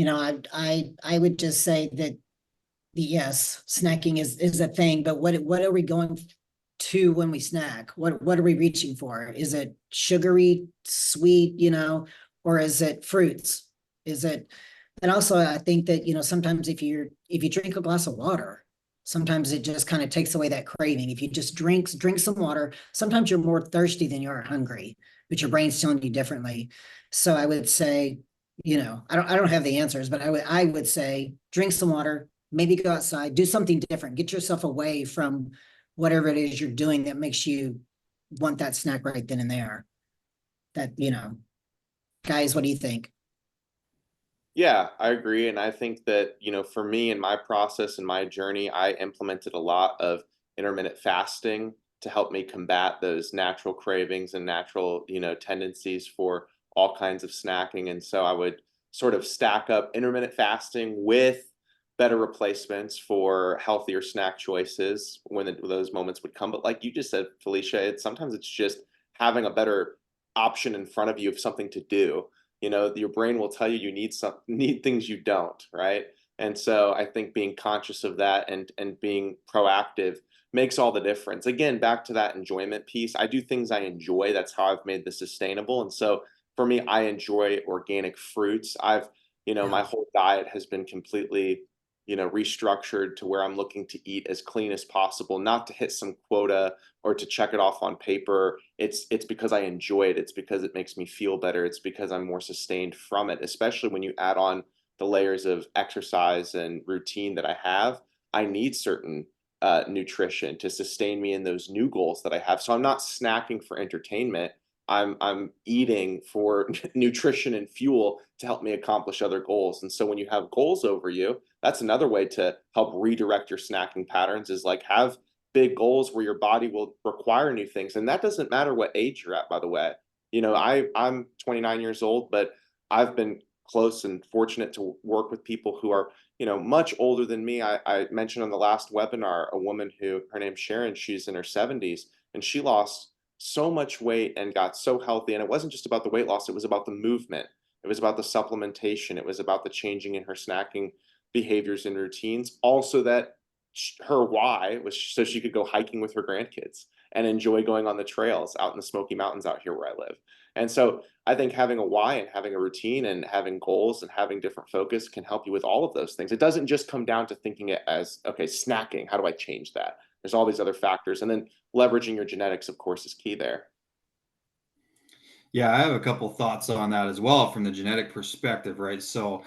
Speaker 3: Felicia.
Speaker 4: I would just say that yes, snacking is a thing, but what are we going to when we snack? What are we reaching for? Is it sugary, sweet, or is it fruits? And also I think that, sometimes if you drink a glass of water, sometimes it just kind of takes away that craving. If you just drink some water, sometimes you're more thirsty than you are hungry, but your brain's telling you differently. So I would say, I don't have the answers, but I would say drink some water, maybe go outside, do something different, get yourself away from whatever it is you're doing that makes you want that snack right then and there. Guys, what do you think?
Speaker 5: Yeah, I agree. And I think that, for me in my process and my journey, I implemented a lot of intermittent fasting to help me combat those natural cravings and natural, tendencies for all kinds of snacking. And so I would sort of stack up intermittent fasting with better replacements for healthier snack choices when those moments would come. But like you just said, Felicia, sometimes it's just having a better option in front of you of something to do. Your brain will tell you need things you don't, right? And so I think being conscious of that and being proactive makes all the difference. Again, back to that enjoyment piece. I do things I enjoy. That's how I've made this sustainable. And so for me, I enjoy organic fruits. My whole diet has been completely, restructured to where I'm looking to eat as clean as possible, not to hit some quota or to check it off on paper. It's because I enjoy it. It's because it makes me feel better. It's because I'm more sustained from it, especially when you add on the layers of exercise and routine that I have. I need certain nutrition to sustain me in those new goals that I have. So I'm not snacking for entertainment. I'm eating for nutrition and fuel to help me accomplish other goals. And so when you have goals over you, that's another way to help redirect your snacking patterns, is like have big goals where your body will require new things. And that doesn't matter what age you're at, by the way. I'm 29 years old, but I've been close and fortunate to work with people who are, much older than me. I mentioned on the last webinar, a woman who, her name's Sharon, she's in her 70s, and she lost so much weight and got so healthy. And it wasn't just about the weight loss, it was about the movement. It was about the supplementation. It was about the changing in her snacking behaviors and routines. Also, that her why was so she could go hiking with her grandkids and enjoy going on the trails out in the Smoky Mountains out here where I live. And so I think having a why and having a routine and having goals and having different focus can help you with all of those things. It doesn't just come down to thinking it as, okay, snacking, how do I change that? There's all these other factors. And then leveraging your genetics, of course, is key there.
Speaker 3: Yeah, I have a couple thoughts on that as well from the genetic perspective, right? So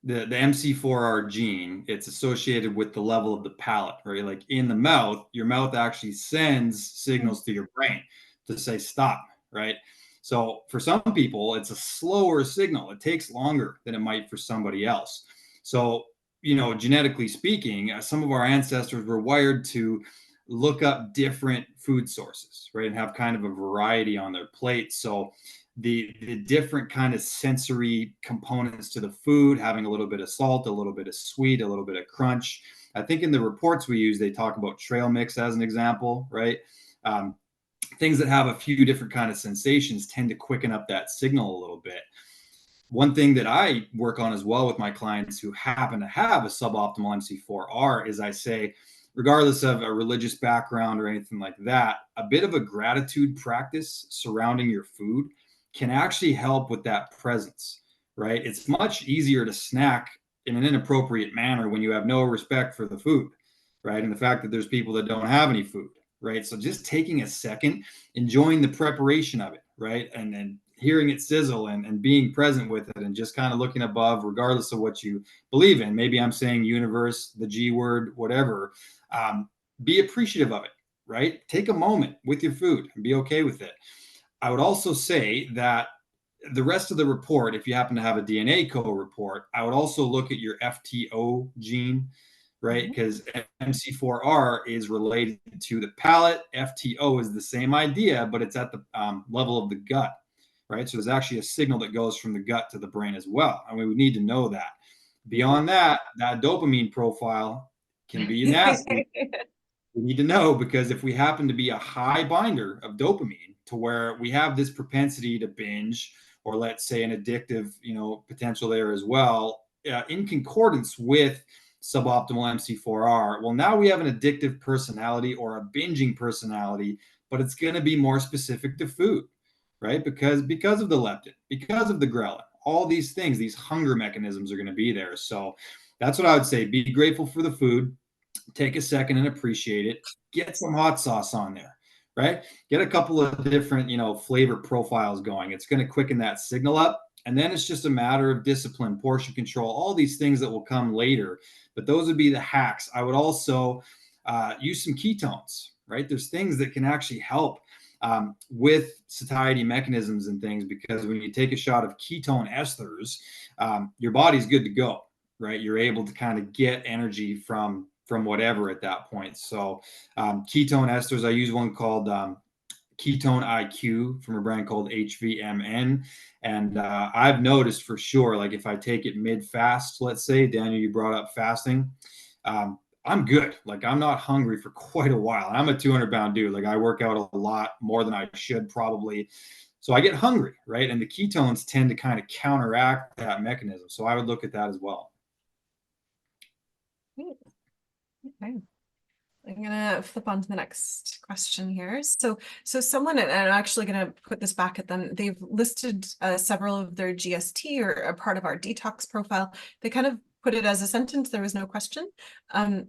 Speaker 3: the MC4R gene, it's associated with the level of the palate, right? Like in the mouth, your mouth actually sends signals to your brain to say stop, right? So for some people, it's a slower signal. It takes longer than it might for somebody else. So, genetically speaking, some of our ancestors were wired to look up different food sources, right? And have kind of a variety on their plate. So the different kind of sensory components to the food, having a little bit of salt, a little bit of sweet, a little bit of crunch. I think in the reports we use, they talk about trail mix as an example, right? Things that have a few different kind of sensations tend to quicken up that signal a little bit. One thing that I work on as well with my clients who happen to have a suboptimal MC4R is I say, regardless of a religious background or anything like that, a bit of a gratitude practice surrounding your food can actually help with that presence, right? It's much easier to snack in an inappropriate manner when you have no respect for the food, right? And the fact that there's people that don't have any food, right? So just taking a second, enjoying the preparation of it, right? And hearing it sizzle and being present with it and just kind of looking above, regardless of what you believe in. Maybe I'm saying universe, the G word, whatever. Be appreciative of it, right? Take a moment with your food and be okay with it. I would also say that the rest of the report, if you happen to have a DNA co-report, I would also look at your FTO gene, right? Because MC4R is related to the palate. FTO is the same idea, but it's at the level of the gut, right? So there's actually a signal that goes from the gut to the brain as well. And we would need to know that. Beyond that, that dopamine profile can be nasty. We need to know, because if we happen to be a high binder of dopamine to where we have this propensity to binge, or let's say an addictive, potential there as well, in concordance with suboptimal MC4R, well, now we have an addictive personality or a binging personality, but it's going to be more specific to food, right? Because of the leptin, because of the ghrelin, all these things, these hunger mechanisms are going to be there. So that's what I would say. Be grateful for the food. Take a second and appreciate it. Get some hot sauce on there, right? Get a couple of different, flavor profiles going. It's going to quicken that signal up. And then it's just a matter of discipline, portion control, all these things that will come later. But those would be the hacks. I would also use some ketones, right? There's things that can actually help with satiety mechanisms and things, because when you take a shot of ketone esters, your body's good to go, right? You're able to kind of get energy from whatever at that point. So ketone esters, I use one called Ketone IQ from a brand called HVMN. And I've noticed for sure, like if I take it mid-fast, let's say, Daniel, you brought up fasting, I'm good. Like I'm not hungry for quite a while. I'm a 200-pound dude. Like I work out a lot more than I should probably. So I get hungry, right? And the ketones tend to kind of counteract that mechanism. So I would look at that as well.
Speaker 2: Okay. I'm gonna flip on to the next question here. So someone, and I'm actually gonna put this back at them, they've listed several of their GST or a part of our detox profile. They kind of put it as a sentence, there was no question.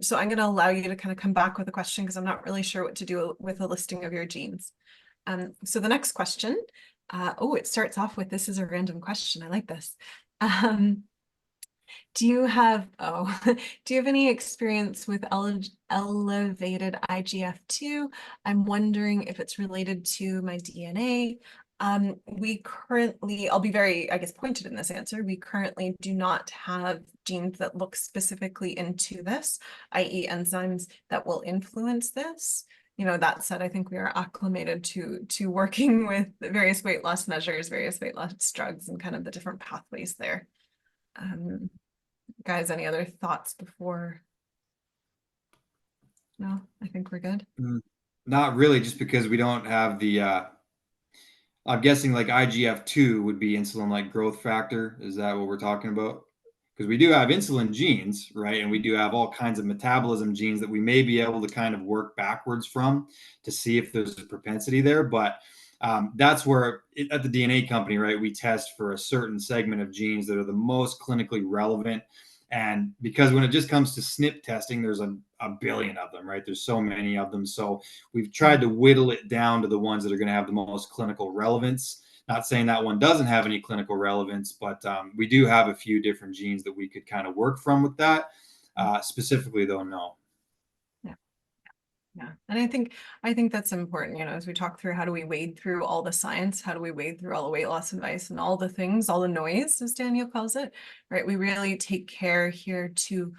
Speaker 2: So I'm gonna allow you to kind of come back with a question, because I'm not really sure what to do with a listing of your genes. So the next question, it starts off with, this is a random question, I like this. Do you have any experience with elevated IGF-2? I'm wondering if it's related to my DNA. We currently, I'll be very, I guess, pointed in this answer. We currently do not have genes that look specifically into this, i.e. enzymes that will influence this. That said, I think we are acclimated to working with various weight loss measures, various weight loss drugs, and kind of the different pathways there. Guys, any other thoughts before? No, I think we're good.
Speaker 3: Not really, just because we don't have the, I'm guessing like IGF-2 would be insulin-like growth factor. Is that what we're talking about? Because we do have insulin genes, right? And we do have all kinds of metabolism genes that we may be able to kind of work backwards from to see if there's a propensity there. But that's where at the DNA company, right, we test for a certain segment of genes that are the most clinically relevant. And because when it just comes to SNP testing, there's a a billion of them, right? There's so many of them. So we've tried to whittle it down to the ones that are going to have the most clinical relevance. Not saying that one doesn't have any clinical relevance, but we do have a few different genes that we could kind of work from with that. Specifically, though, no.
Speaker 2: Yeah. And I think that's important, you know, as we talk through how do we wade through all the science, how do we wade through all the weight loss advice and all the things, all the noise, as Daniel calls it, right? We really take care here to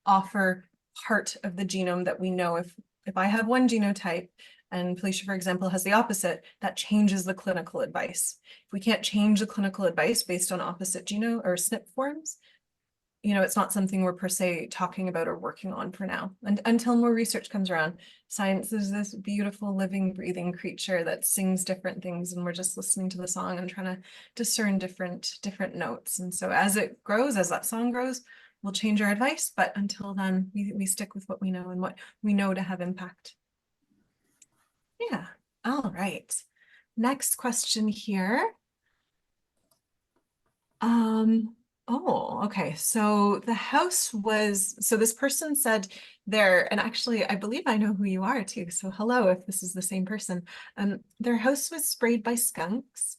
Speaker 2: offer part of the genome that we know if I have one genotype and Felicia, for example, has the opposite, that changes the clinical advice. If we can't change the clinical advice based on opposite genome or SNP forms, you know, it's not something we're per se talking about or working on for now. And until more research comes around, science is this beautiful, living, breathing creature that sings different things, and we're just listening to the song and trying to discern different notes. And so as it grows, as that song grows, we'll change our advice. But until then, we stick with what we know and what we know to have impact. Yeah. All right. Next question here. Oh, okay. So the house was, so this person said there, and actually I believe I know who you are too. So hello, if this is the same person. Their house was sprayed by skunks.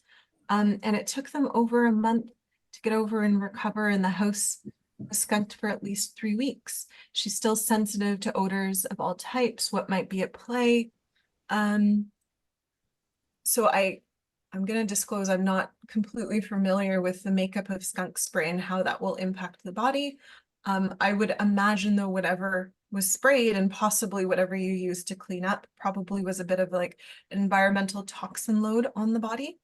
Speaker 2: And it took them over a month to get over and recover, and the house was skunked for at least 3 weeks. She's still sensitive to odors of all types. What might be at play? So I'm going to disclose I'm not completely familiar with the makeup of skunk spray and how that will impact the body. I would imagine though whatever was sprayed and possibly whatever you used to clean up probably was a bit of like environmental toxin load on the body.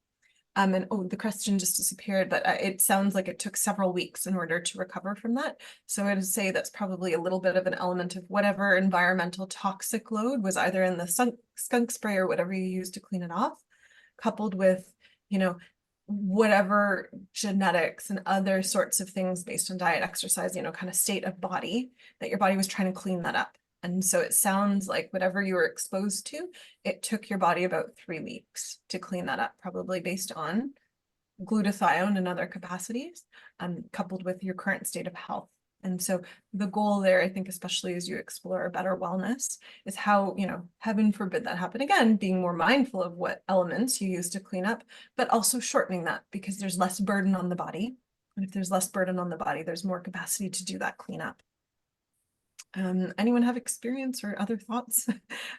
Speaker 2: And oh, the question just disappeared, but it sounds like it took several weeks in order to recover from that. So I would say that's probably a little bit of an element of whatever environmental toxic load was either in the skunk spray or whatever you used to clean it off, coupled with, you know, whatever genetics and other sorts of things based on diet, exercise, you know, kind of state of body that your body was trying to clean that up. And so it sounds like whatever you were exposed to, it took your body about 3 weeks to clean that up, probably based on glutathione and other capacities, coupled with your current state of health. And so the goal there, I think, especially as you explore a better wellness, is how, you know, heaven forbid that happen again, being more mindful of what elements you use to clean up, but also shortening that because there's less burden on the body. And if there's less burden on the body, there's more capacity to do that cleanup. Anyone have experience or other thoughts?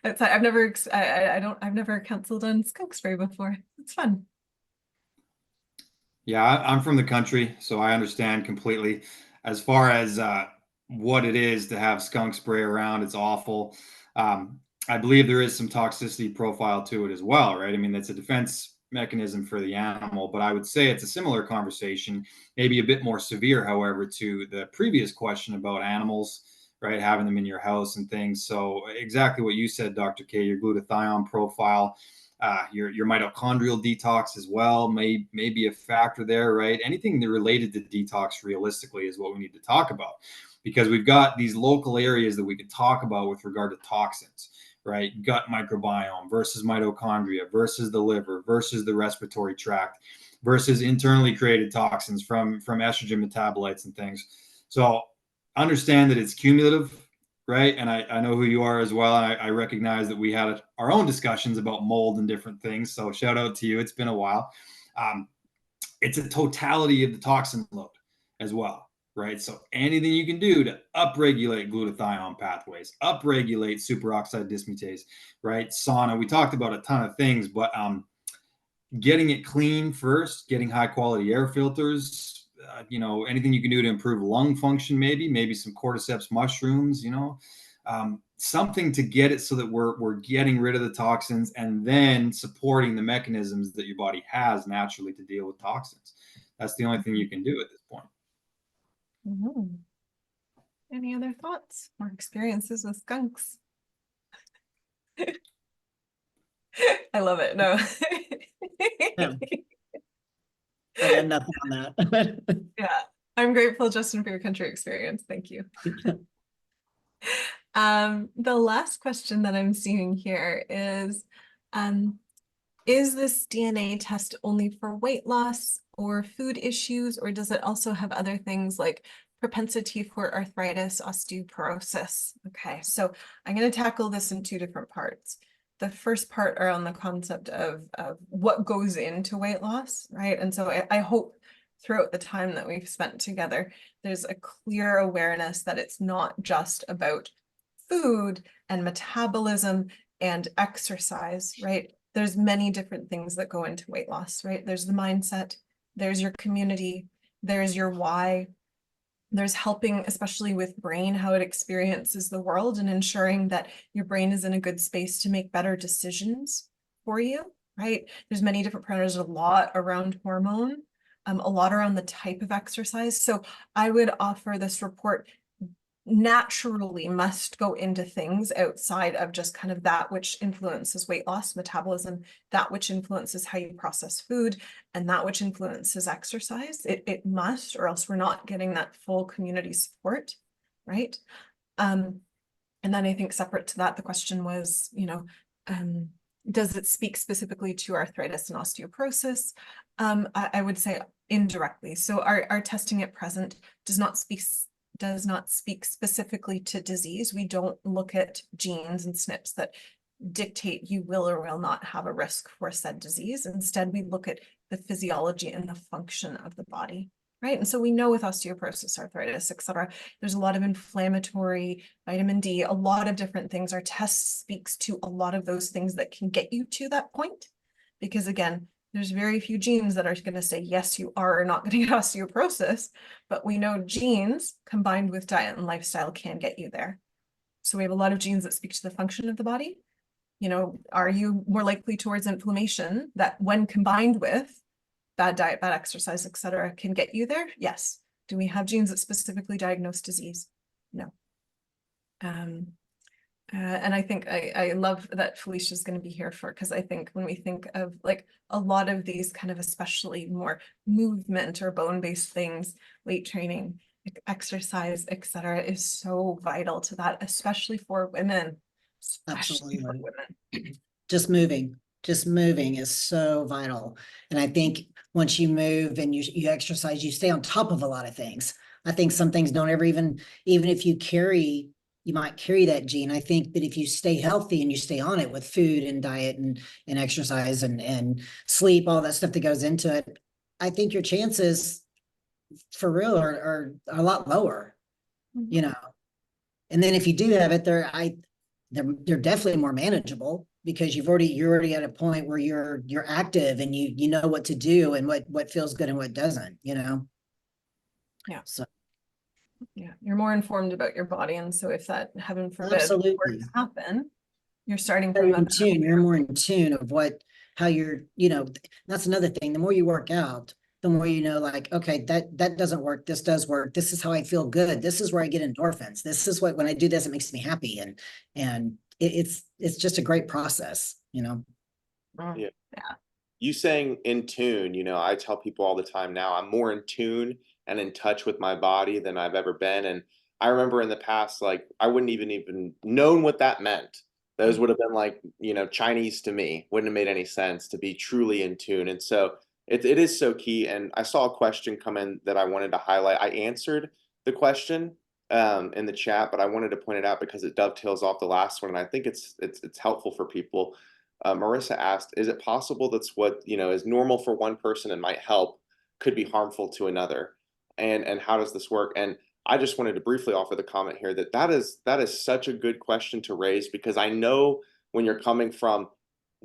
Speaker 2: I've never counseled on skunk spray before. It's fun.
Speaker 3: Yeah, I'm from the country, so I understand completely. As far as what it is to have skunk spray around, it's awful. I believe there is some toxicity profile to it as well, right? I mean, it's a defense mechanism for the animal, but I would say it's a similar conversation, maybe a bit more severe, however, to the previous question about animals, right? Having them in your house and things. So exactly what you said, Dr. K, your glutathione profile. Your mitochondrial detox as well may be a factor there, right? Anything that related to detox realistically is what we need to talk about, because we've got these local areas that we could talk about with regard to toxins, right? Gut microbiome versus mitochondria versus the liver versus the respiratory tract versus internally created toxins from estrogen metabolites and things. So understand that it's cumulative, right? And I know who you are as well. And I recognize that we had our own discussions about mold and different things. So shout out to you. It's been a while. It's a totality of the toxin load as well, right? So anything you can do to upregulate glutathione pathways, upregulate superoxide dismutase, right? Sauna, we talked about a ton of things, but getting it clean first, getting high quality air filters, you know, anything you can do to improve lung function, maybe some cordyceps mushrooms, you know, something to get it so that we're getting rid of the toxins and then supporting the mechanisms that your body has naturally to deal with toxins. That's the only thing you can do at this point.
Speaker 2: Mm-hmm. Any other thoughts or experiences with skunks? I love it. No.
Speaker 4: Yeah. I got nothing on that.
Speaker 2: Yeah, I'm grateful, Justin, for your country experience. Thank you. The last question that I'm seeing here is this DNA test only for weight loss, or food issues, or does it also have other things like propensity for arthritis, osteoporosis? Okay, so I'm going to tackle this in two different parts. The first part around the concept of what goes into weight loss, right? And so I hope throughout the time that we've spent together, there's a clear awareness that it's not just about food and metabolism and exercise, right? There's many different things that go into weight loss, right? There's the mindset, there's your community, there's your why, there's helping, especially with brain, how it experiences the world and ensuring that your brain is in a good space to make better decisions for you, right? There's many different parameters, a lot around hormone, a lot around the type of exercise. So I would offer this report naturally must go into things outside of just kind of that which influences weight loss, metabolism, that which influences how you process food, and that which influences exercise. It must, or else we're not getting that full community support, right? And then I think separate to that, the question was, does it speak specifically to arthritis and osteoporosis? I would say indirectly. So our testing at present does not speak specifically to disease. We don't look at genes and SNPs that dictate you will or will not have a risk for said disease. Instead, we look at the physiology and the function of the body, right? And so we know with osteoporosis, arthritis, et cetera, there's a lot of inflammatory, vitamin D, a lot of different things. Our test speaks to a lot of those things that can get you to that point. Because again, there's very few genes that are going to say, yes, you are not going to get osteoporosis, but we know genes combined with diet and lifestyle can get you there. So we have a lot of genes that speak to the function of the body. Are you more likely towards inflammation that when combined with bad diet, bad exercise, et cetera, can get you there? Yes. Do we have genes that specifically diagnose disease? No. And I think I love that Felicia is going to be here because I think when we think of like a lot of these kind of especially more movement or bone-based things, weight training, exercise, et cetera, is so vital to that, especially for women. Especially for
Speaker 4: Absolutely.
Speaker 2: women.
Speaker 4: Just moving is so vital. And I think once you move and you exercise, you stay on top of a lot of things. I think some things don't ever even if you might carry that gene. I think that if you stay healthy and you stay on it with food and diet and exercise and sleep, all that stuff that goes into it, I think your chances for real are a lot lower, And then if you do have it, they're definitely more manageable because you're already at a point where you're active and you know what to do and what feels good and what doesn't,
Speaker 2: Yeah.
Speaker 4: So
Speaker 2: yeah, you're more informed about your body, and so if that, heaven forbid,
Speaker 4: absolutely
Speaker 2: were to happen, you're starting
Speaker 4: you're
Speaker 2: from
Speaker 4: in tune. You're more in tune of how you're. That's another thing. The more you work out, the more you know. Like, okay, that doesn't work. This does work. This is how I feel good. This is where I get endorphins. This is when I do this, it makes me happy, and it's just a great process.
Speaker 5: Yeah.
Speaker 2: Yeah.
Speaker 5: You saying in tune, I tell people all the time now, I'm more in tune and in touch with my body than I've ever been. And I remember in the past, like I wouldn't even known what that meant. Those would have been like, Chinese to me. Wouldn't have made any sense to be truly in tune. And so it is so key. And I saw a question come in that I wanted to highlight. I answered the question in the chat, but I wanted to point it out because it dovetails off the last one. And I think it's helpful for people. Marissa asked, is it possible that's what, is normal for one person and might help could be harmful to another? And how does this work? And I just wanted to briefly offer the comment here that is such a good question to raise, because I know when you're coming from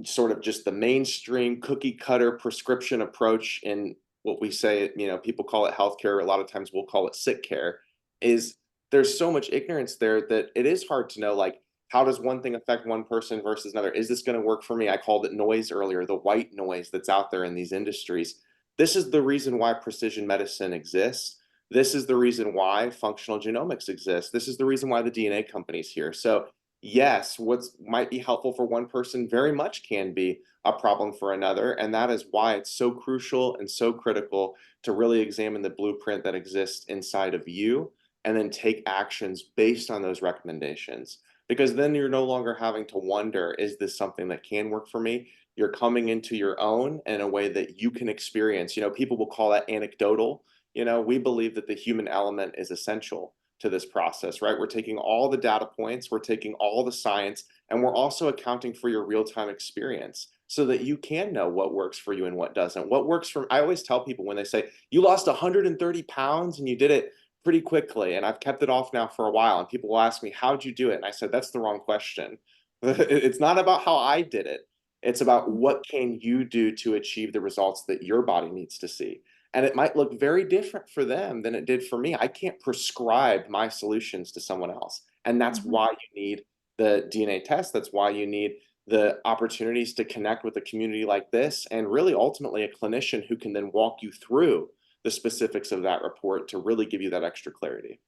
Speaker 5: sort of just the mainstream cookie cutter prescription approach in what we say, people call it healthcare, a lot of times we'll call it sick care, is there's so much ignorance there that it is hard to know, like, how does one thing affect one person versus another? Is this going to work for me? I called it noise earlier, the white noise that's out there in these industries. This is the reason why precision medicine exists. This is the reason why functional genomics exists. This is the reason why the DNA company's here. So yes, what might be helpful for one person very much can be a problem for another. And that is why it's so crucial and so critical to really examine the blueprint that exists inside of you and then take actions based on those recommendations. Because then you're no longer having to wonder, is this something that can work for me? You're coming into your own in a way that you can experience. You know, people will call that anecdotal. You know, we believe that the human element is essential to this process, right? We're taking all the data points, we're taking all the science, and we're also accounting for your real-time experience so that you can know what works for you and what doesn't. What works for, I always tell people when they say, you lost 130 pounds and you did it pretty quickly, and I've kept it off now for a while, and people will ask me, how'd you do it? And I said, that's the wrong question. It's not about how I did it. It's about what can you do to achieve the results that your body needs to see. And it might look very different for them than it did for me. I can't prescribe my solutions to someone else. And that's why you need the DNA test. That's why you need the opportunities to connect with a community like this, and really ultimately a clinician who can then walk you through the specifics of that report to really give you that extra clarity.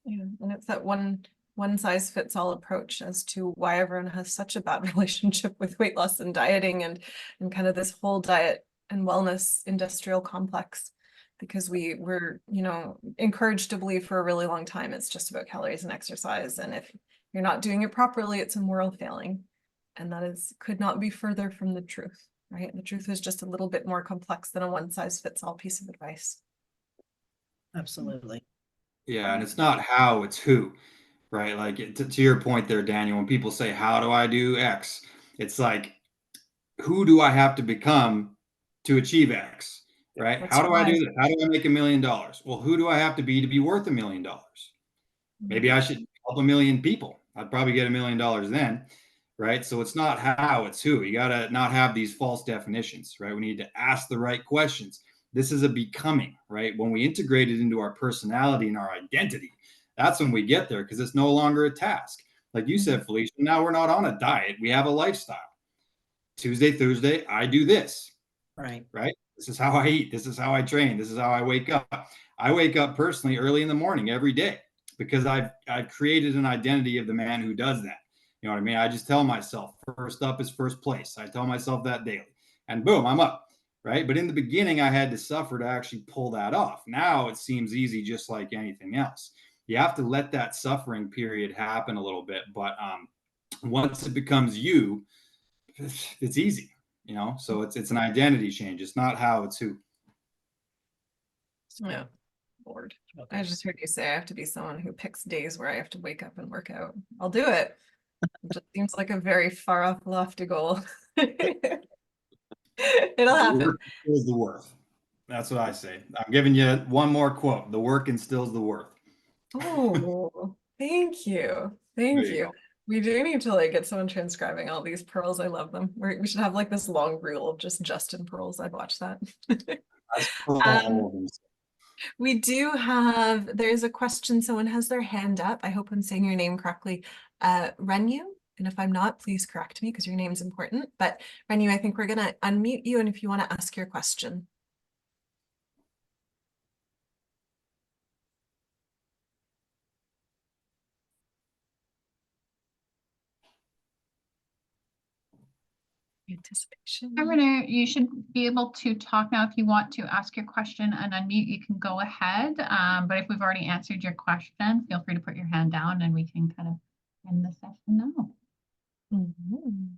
Speaker 2: Yeah, and it's that one size fits all approach as to why everyone has such a bad relationship with weight loss and dieting and kind of this whole diet and wellness industrial complex, because we're, you know, encouraged to believe for a really long time it's just about calories and exercise, and if you're not doing it properly, it's a moral failing, and that could not be further from the truth, right? The truth is just a little bit more complex than a one size fits all piece of advice.
Speaker 4: Absolutely.
Speaker 3: Yeah, and it's not how, it's who, right? Like to your point there, Daniel, when people say, how do I do X? It's like, who do I have to become to achieve X, right?
Speaker 2: That's
Speaker 3: How do I do
Speaker 2: right.
Speaker 3: that? How do I make $1 million? Well, who do I have to be worth $1 million? Maybe I should help 1 million people. I'd probably get $1 million then, right? So it's not how, it's who. You got to not have these false definitions, right? We need to ask the right questions. This is a becoming, right? When we integrate it into our personality and our identity, that's when we get there, because it's no longer a task. Like you said, Felicia, now we're not on a diet. We have a lifestyle. Tuesday, Thursday, I do this,
Speaker 4: Right.
Speaker 3: right? This is how I eat. This is how I train. This is how I wake up. I wake up personally early in the morning every day because I've created an identity of the man who does that. You know what I mean? I just tell myself first up is first place. I tell myself that daily, and boom, I'm up, right? But in the beginning, I had to suffer to actually pull that off. Now it seems easy, just like anything else. You have to let that suffering period happen a little bit, but once it becomes you, it's easy, you know. So it's an identity change. It's not how, it's who.
Speaker 2: Yeah, bored.
Speaker 4: Okay.
Speaker 2: I just heard you say I have to be someone who picks days where I have to wake up and work out. I'll do it. It just seems like a very far off, lofty goal. It'll happen.
Speaker 3: The work instills the worth. That's what I say. I'm giving you one more quote. The work instills the worth.
Speaker 2: Oh, thank you. Thank
Speaker 3: There you
Speaker 2: you.
Speaker 3: go.
Speaker 2: We do need to like get someone transcribing all these pearls. I love them. We should have like this long reel of just Justin pearls. I'd watch that.
Speaker 3: That's for all of them.
Speaker 2: We do have, there's a question. Someone has their hand up. I hope I'm saying your name correctly. Renu. And if I'm not, please correct me because your name's important. But Renu, I think we're going to unmute you. And if you want to ask your question. Anticipation.
Speaker 6: Hi, Renee. You should be able to talk now. If you want to ask your question and unmute, you can go ahead. But if we've already answered your question, feel free to put your hand down and we can kind of end the session now.
Speaker 2: Mhm.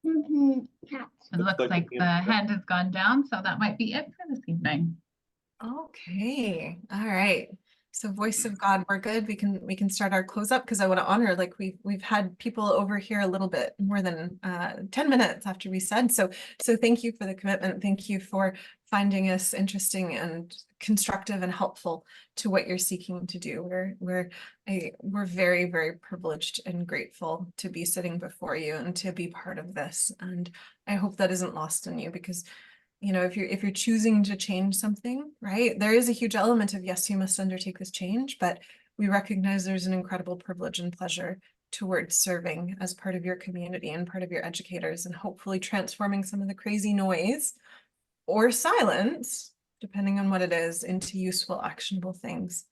Speaker 6: It looks like the hand has gone down, so that might be it for this evening.
Speaker 2: Okay. All right. So voice of God, we're good. We can start our close up because I want to honor, like we've had people over here a little bit more than 10 minutes after we said. So thank you for the commitment. Thank you for finding us interesting and constructive and helpful to what you're seeking to do. We're very, very privileged and grateful to be sitting before you and to be part of this. And I hope that isn't lost on you, because you know, if you're choosing to change something, right, there is a huge element of, yes, you must undertake this change, but we recognize there's an incredible privilege and pleasure towards serving as part of your community and part of your educators, and hopefully transforming some of the crazy noise or silence, depending on what it is, into useful, actionable things.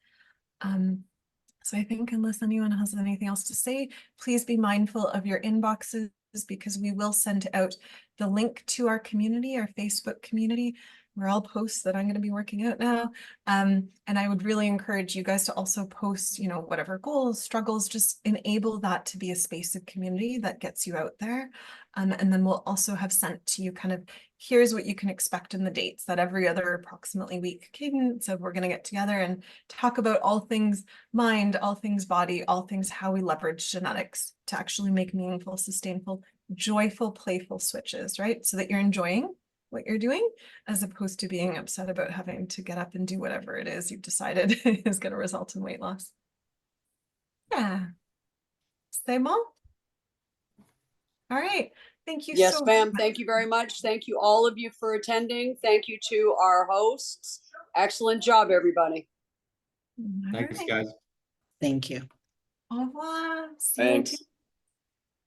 Speaker 2: So I think unless anyone has anything else to say, please be mindful of your inboxes, because we will send out the link to our community, our Facebook community, We're all posts that I'm going to be working out now. And I would really encourage you guys to also post, you know, whatever goals, struggles, just enable that to be a space of community that gets you out there. And then we'll also have sent to you kind of, here's what you can expect in the dates, that every other approximately week cadence of we're going to get together and talk about all things mind, all things body, all things how we leverage genetics to actually make meaningful, sustainable, joyful, playful switches, right? So that you're enjoying what you're doing, as opposed to being upset about having to get up and do whatever it is you've decided is going to result in weight loss. Yeah. C'est bon? All right. Thank you
Speaker 1: Yes,
Speaker 2: so
Speaker 1: ma'am.
Speaker 2: much.
Speaker 1: Thank you very much. Thank you, all of you, for attending. Thank you to our hosts. Excellent job, everybody.
Speaker 2: All
Speaker 3: Thanks,
Speaker 2: right.
Speaker 3: guys.
Speaker 4: Thank you.
Speaker 2: Au revoir. See you in
Speaker 5: Thanks.
Speaker 2: two